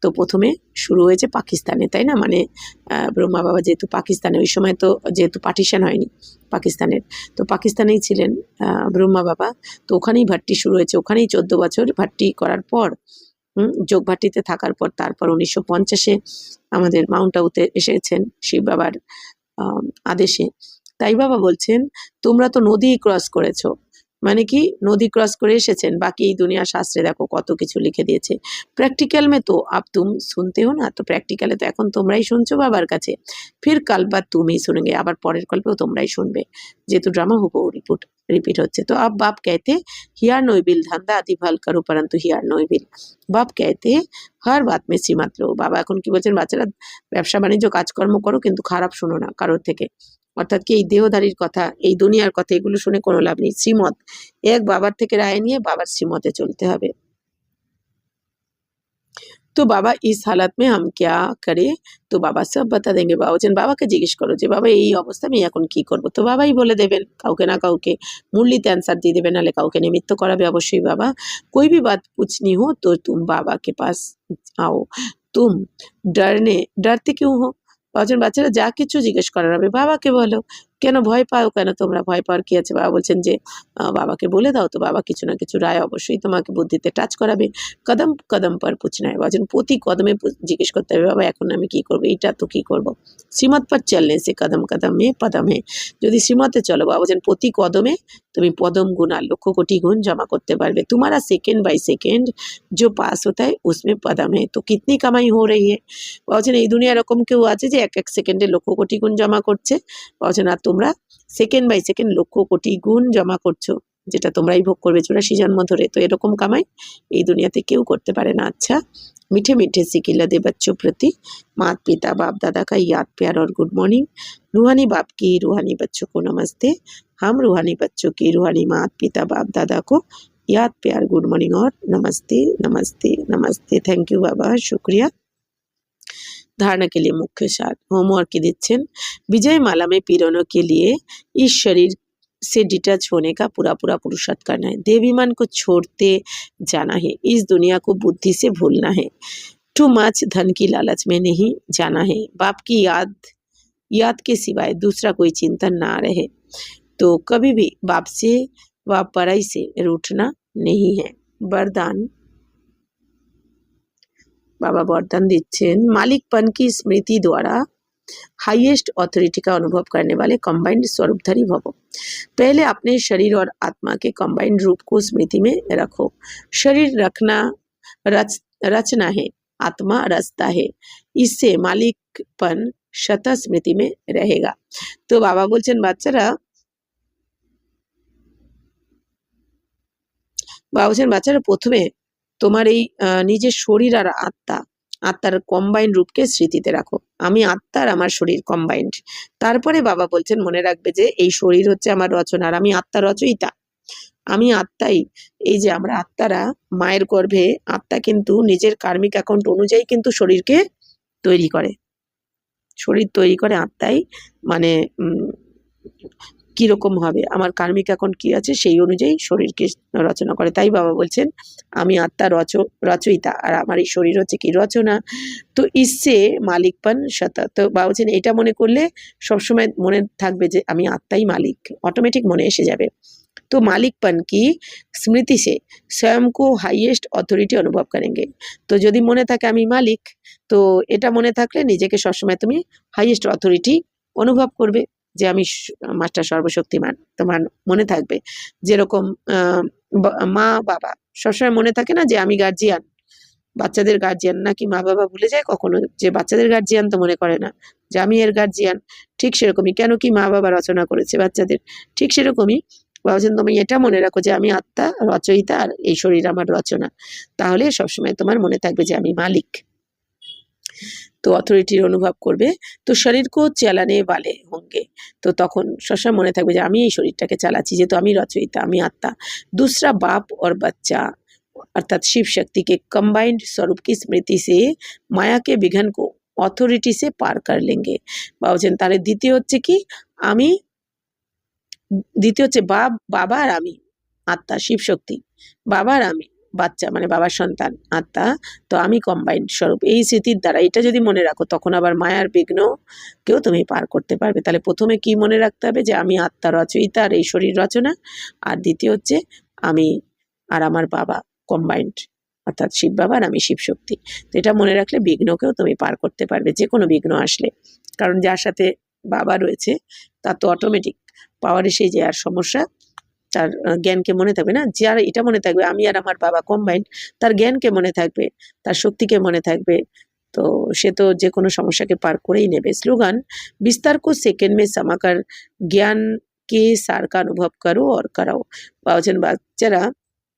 তো প্রথমে শুরু হয়েছে পাকিস্তানে, তাই না, মানে ব্রহ্মা বাবা যেহেতু পাকিস্তানে, ওই সময় তো যেহেতু পার্টিশন হয়নি পাকিস্তানের, তো পাকিস্তানেই ছিলেন ব্রহ্মা বাবা, তো ওখানেই ভাট্টি শুরু হয়েছে, ওখানেই 14 বছর ভাট্টি করার পর যোগ ভাট্টিতে থাকার পর তারপর 1950-এ আমাদের মাউন্ট আবুতে এসেছেন শিব বাবার আদেশে। তাই বাবা বলছেন তোমরা তো নদী ক্রস করেছো, মানে কি নদী ক্রস করে এসেছেন, বাকি এই দুনিয়া শাস্ত্রে দেখো কত কিছু লিখে দিয়েছে। প্র্যাকটিক্যাল মে তো আপ তুম শুনতে হো না, তো প্র্যাকটিক্যালে তো এখন তোমরাই শুনছো বাবার কাছে। ফির কাল বাদ তুমি শুনেঙ্গে, আবার পরের কল্পেও তোমরাই শুনবে, যেহেতু ড্রামা হুবহু রিপিট হচ্ছে। তো আব বাপ कहते हियर नो बिल धंधा आदि भल करो परंतु हियर नो बिल। বাপ कहते हर बात में सीमत लो। বাবা এখন কি বলছেন, বাচ্চারা ব্যবসা বাণিজ্য কাজকর্ম করো কিন্তু খারাপ শোনো না কারোর থেকে, অর্থাৎ কি এই দেহধারীর কথা, এই দুনিয়ার কথা, এগুলো শুনে কোনো লাভ নেই। শ্রীমত এক বাবার থেকে রায় নিয়ে বাবার শ্রীমতে চলতে হবে। তো বাবা ইস হালাত মে হাম ক্যা করে, তো বাবা সব বাতা দেंगे। বাবা বলছেন বাবাকে জিজ্ঞেস করো যে বাবা এই অবস্থা আমি এখন কি করব, তো বাবাই বলে দেবেন, কাউকে না কাউকে মুরলিতে অ্যান্সার দিয়ে দেবেন, নাহলে কাউকে নিমিত্ত করাবে অবশ্যই বাবা। कोई भी बात पूछनी हो तो तुम बाबा के पास आओ, तुम डरते क्यों हो। বলছেন বাচ্চারা যা কিছু জিজ্ঞেস করার হবে বাবাকে বলো। কেন ভয় পাও কেন তোমরা? ভয় পাওয়ার কি আছে? বাবা বলছেন যে বাবাকে বলে দাও তো বাবা কিছু না কিছু রায় অবশ্যই তোমাকে বুদ্ধিতে টাচ করাবে। কদম কদম পর পুছনা है বলছেন প্রতি কদমে জিজ্ঞেস করতে হবে বাবা এখন আমি কি করবো, এটা তো কি করবো। শ্রীমত পর চলনে সে কদম কদম মে পদম হে, যদি শ্রীমতে চলো বাবা বলছেন প্রতি কদমে তুমি পদম গুণ আর লক্ষ কোটি গুণ জমা করতে পারবে। तुम्हारा सेकंड बाय सेकंड जो पास होता है उसमें पदम है। तो कितनी कमाई हो रही है? বলছেন এই দুনিয়া এরকম কেউ আছে যে এক এক সেকেন্ডে লক্ষ কোটি গুণ জমা করছে? বলছেন আর তোমরা second by second lakh crore গুণ জমা করছো, যেটা তোমরাই ভোগ করবে 84 জন্ম ধরে। তো এরকম কামাই এই দুনিয়াতে কেউ করতে পারে না। আচ্ছা, मीठे मीठे से खिला दे बच्चों प्रति माता पिता बाप दादा का याद प्यार और गुड मॉर्निंग। रूहानी बाप की रूहानी बच्चों को नमस्ते। हम रूहानी बच्चों की रूहानी माता पिता बाप दादा को याद प्यार गुड मॉर्निंग और नमस्ते नमस्ते नमस्ते। थैंक यू बाबा, शुक्रिया। धारणा के लिए मुख्य सार होमवर्क की दिच्छेन। विजय माला में पिरोने के लिए इस शरीर से डिटैच होने का पूरा पूरा पुरुषार्थ करना है। देवीमान को छोड़ते जाना है। इस दुनिया को बुद्धि से भूलना है। टू मच धन की लालच में नहीं जाना है। बाप की याद के सिवाय दूसरा कोई चिंतन ना रहे। तो कभी भी बाप से व पराई से रूठना नहीं है। वरदान बाबा वरदान दिच्छेन, मालिकपन की स्मृति द्वारा हाईएस्ट ऑथोरिटी का अनुभव करने वाले कंबाइंड स्वरूपधारी भवो। पहले अपने शरीर और आत्मा के कंबाइंड रूप को स्मृति में रखो। शरीर रचना है, आत्मा रचता है। इससे मालिकपन शत स्मृति में रहेगा। तो बाबा बोलছেন বাচ্চারা প্রথমে তোমার এই নিজের শরীর আর আত্মার কম্বাইন্ড রূপকে স্মৃতিতে রাখো। আমি আত্মা আর আমার শরীর কম্বাইন্ড। তারপরে বাবা বলছেন মনে রাখবে যে এই শরীর হচ্ছে আমার রচনা আর আমি আত্মা রচয়িতা। আমি আত্মাই, এই যে আমরা আত্মারা মায়ের গর্ভে আত্মা কিন্তু নিজের কার্মিক অ্যাকাউন্ট অনুযায়ী কিন্তু শরীরকে তৈরি করে। শরীর তৈরি করে আত্মাই, মানে কিরকম হবে আমার কার্মিক অ্যাকাউন্ট কি আছে সেই অনুযায়ী শরীরকে রচনা করে। তাই বাবা বলছেন আমি আত্মা রচয়িতা আর আমার এই শরীর হচ্ছে কি রচনা। তো ইসে মালিকপন সতা। তো বাবা বলছেন এটা মনে করলে সবসময় মনে থাকবে যে আমি আত্মাই মালিক, অটোমেটিক মনে এসে যাবে। तो मालिकपन की स्मृति से स्वयं को हाईएस्ट अथॉरिटी अनुभव करेंगे। तो যদি মনে থাকে আমি মালিক, তো এটা মনে থাকলে নিজেকে সবসময় তুমি হাইয়েস্ট অথরিটি অনুভব করবে যে আমি মাস্টার সর্বশক্তিমান। তোমার মনে থাকবে যেরকম মা বাবা সবসময় মনে থাকে না যে আমি গার্জিয়ান, বাচ্চাদের গার্জিয়ান, নাকি মা বাবা ভুলে যায় কখনো যে বাচ্চাদের গার্জিয়ান তো মনে করে না যে আমি এর গার্জিয়ান। ঠিক সেরকমই কেন কি মা বাবা রচনা করেছে বাচ্চাদের, ঠিক সেরকমই ভাবছেন তুমি এটা মনে রাখো যে আমি আত্মা রচয়িতা আর এই শরীর আমার রচনা। তাহলে সবসময় তোমার মনে থাকবে যে আমি মালিক, তো অথরিটির অনুভব করবে। তো শরীর কো চালানে वाले होंगे, তো তখন সবসময় মনে থাকবে যে আমি এই শরীরটাকে চালাচ্ছি, যেহেতু আমি রচয়িতা, আমি আত্মা। दूसरा बाप और बच्चा अर्थात शिव शक्ति के कंबाइंड स्वरूप की स्मृति से माया के विघन को অথরিটি से पार कर लेंगे। ভাবছেন তাহলে দ্বিতীয় হচ্ছে কি, আমি দ্বিতীয় হচ্ছে বাবা আর আমি আত্মা শিব শক্তি, বাবা আর আমি বাচ্চা মানে বাবার সন্তান আত্মা, তো আমি কম্বাইন্ড স্বরূপ। এই স্মৃতির দ্বারা এটা যদি মনে রাখো তখন আবার মায়ার বিঘ্ন কেউ তুমি পার করতে পারবে। তাহলে প্রথমে কি মনে রাখতে হবে যে আমি আত্মা রচয়িতা আর এই শরীর রচনা, আর দ্বিতীয় হচ্ছে আমি আর আমার বাবা কম্বাইন্ড অর্থাৎ শিব বাবা আর আমি শিব শক্তি। তো এটা মনে রাখলে বিঘ্নকেও তুমি পার করতে পারবে, যে কোনো বিঘ্ন আসলে। কারণ যার সাথে বাবা রয়েছে তার তো অটোমেটিক পাওয়ার এসে যে আর সমস্যা তার জ্ঞানকে মনে থাকবে না। যার এটা মনে থাকবে আমি আর আমার বাবা কম্বাইন্ড, তার জ্ঞানকে মনে থাকবে, তার শক্তিকে মনে থাকবে, তো সে তো যে কোনো সমস্যাকে পার করেই নেবে। স্লোগান বিস্তার কো সেকেন্ড মে समाकर জ্ঞান কে সার কা অনুভব করো আর করাও। বলছেন বাচ্চারা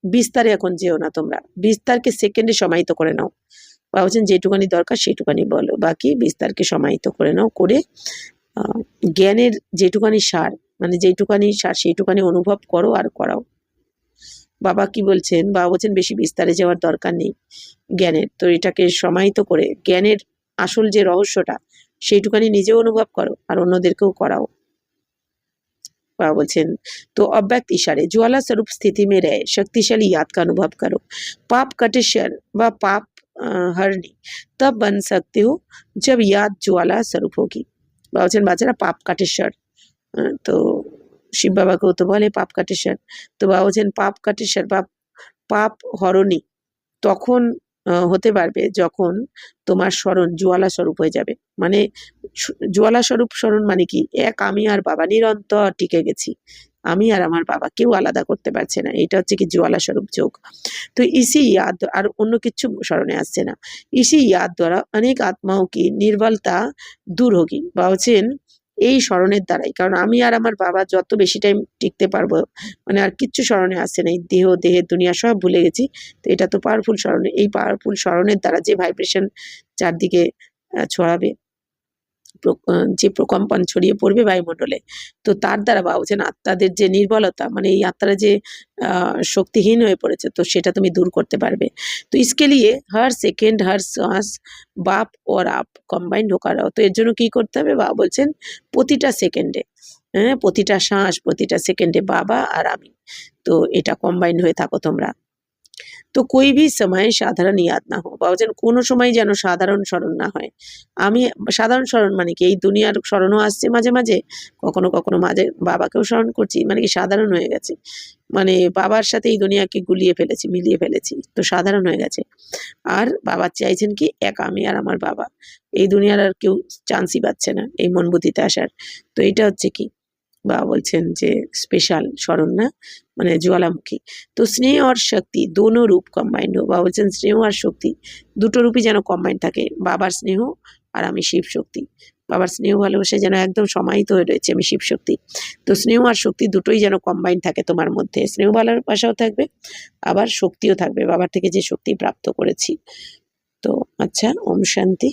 বিস্তারে এখন যেও না, তোমরা বিস্তারকে সেকেন্ডে সমাহিত করে নাও। বলছেন যেটুকানি দরকার সেটুকানি বলো, বাকি বিস্তারকে সমাহিত করে নাও, করে জ্ঞানের যেটুকানি সার মানে যেটুকানি সার সেইটুকানি অনুভব করো আর করাও। বাবা কি বলছেন, বাবা বলছেন বেশি বিস্তারে যাওয়ার দরকার নেই জ্ঞানের, তো এটাকে সমাহিত করে জ্ঞানের আসল যে রহস্যটা সেইটুকানি নিজেও অনুভব করো আর অন্যদেরকেও করাও। बाबा बोलছেন तो अव्यक्त इशारे ज्वाला स्वरूप स्थिति में रहे शक्तिशाली याद का अनुभव करो। पाप कटे क्षण व पाप हरनी तब बन सकते हो जब याद ज्वाला स्वरूप होगी। বাবা বলছেন বাচ্চারা পাপ কাটেশ্বর। তো শিব বাবাকেও তো বলে পাপ কাটেশ্বর। তো বাবা বলছেন পাপ কাটেশ্বর বা পাপ হরণী তখন হতে পারবে যখন তোমার স্মরণ জ্বালা স্বরূপ হয়ে যাবে। মানে জ্বালা স্বরূপ স্মরণ মানে কি, এক আমি আর বাবা নিরন্তর টিকে গেছি, আমি আর আমার বাবা কেউ আলাদা করতে পারছে না, এটা হচ্ছে কি জ্বালা স্বরূপ যোগ। तो इसी याद আর অন্য কিছু স্মরণে আসছে না। इसी याद द्वारा अनेक आत्माओं की निर्बलता दूर होगी। বা বলছেন এই স্মরণের দ্বারাই, কারণ আমি আর আমার বাবা যত বেশি টাইম টিকতে পারবো, মানে আর কিচ্ছু স্মরণে আসছে না, এই দেহ দেহের দুনিয়া সব ভুলে গেছি। তো এটা তো পাওয়ারফুল স্মরণ, এই পাওয়ারফুল স্মরণের দ্বারা যে ভাইব্রেশন চারদিকে ছড়াবে, যে প্রকম্পন ছড়িয়ে পড়বে বায়ুমণ্ডলে, তো তার দ্বারা বা বলছেন আত্মাদের যে নির্বলতা, মানে এই আত্মারা যে শক্তিহীন হয়ে পড়েছে, তো সেটা তুমি দূর করতে পারবে। তো इसके लिए हर सेकेंड हर श्वास बाप और आप কম্বাইন্ড হোকা রहो। তো এর জন্য কি করতে হবে, বাবা বলছেন প্রতিটা সেকেন্ডে, হ্যাঁ প্রতিটা শ্বাস প্রতিটা সেকেন্ডে বাবা আর আমি, তো এটা কম্বাইন্ড হয়ে থাকো তোমরা। তো कोई भी समय সাধারণ ইয়াদ না হো। বাবা বলছেন কোনো সময় যেন সাধারণ স্মরণ না হয়। আমি সাধারণ স্মরণ মানে কি, এই দুনিয়ার স্মরণও আসছে মাঝে মাঝে, কখনো কখনো মাঝে বাবাকেও স্মরণ করছি, মানে কি সাধারণ হয়ে গেছে, মানে বাবার সাথে এই দুনিয়াকে গুলিয়ে ফেলেছি, মিলিয়ে ফেলেছি, তো সাধারণ হয়ে গেছে। আর বাবা চাইছেন কি এক আমি আর আমার বাবা, এই দুনিয়ার আর কেউ চান্সই পাচ্ছে না এই মন বুদ্ধিতে আসার। তো এটা হচ্ছে কি বাবা বলছেন যে স্পেশাল স্মরণ না, মানে জ্বালামুখী। তো স্নেহ আর শক্তি দোনো রূপ কম্বাইন্ড হো। বাবা বলছেন স্নেহ আর শক্তি দুটো রূপই যেন কম্বাইন্ড থাকে, বাবার স্নেহ আর আমি শিব শক্তি, বাবার স্নেহ ভালোবাসে যেন একদম সমাহিত হয়ে রয়েছে আমি শিব শক্তি। তো স্নেহ আর শক্তি দুটোই যেন কম্বাইন্ড থাকে তোমার মধ্যে, স্নেহ ভালোবাসাও থাকবে আবার শক্তিও থাকবে, বাবার থেকে যে শক্তি প্রাপ্ত করেছি। তো আচ্ছা, ওম শান্তি।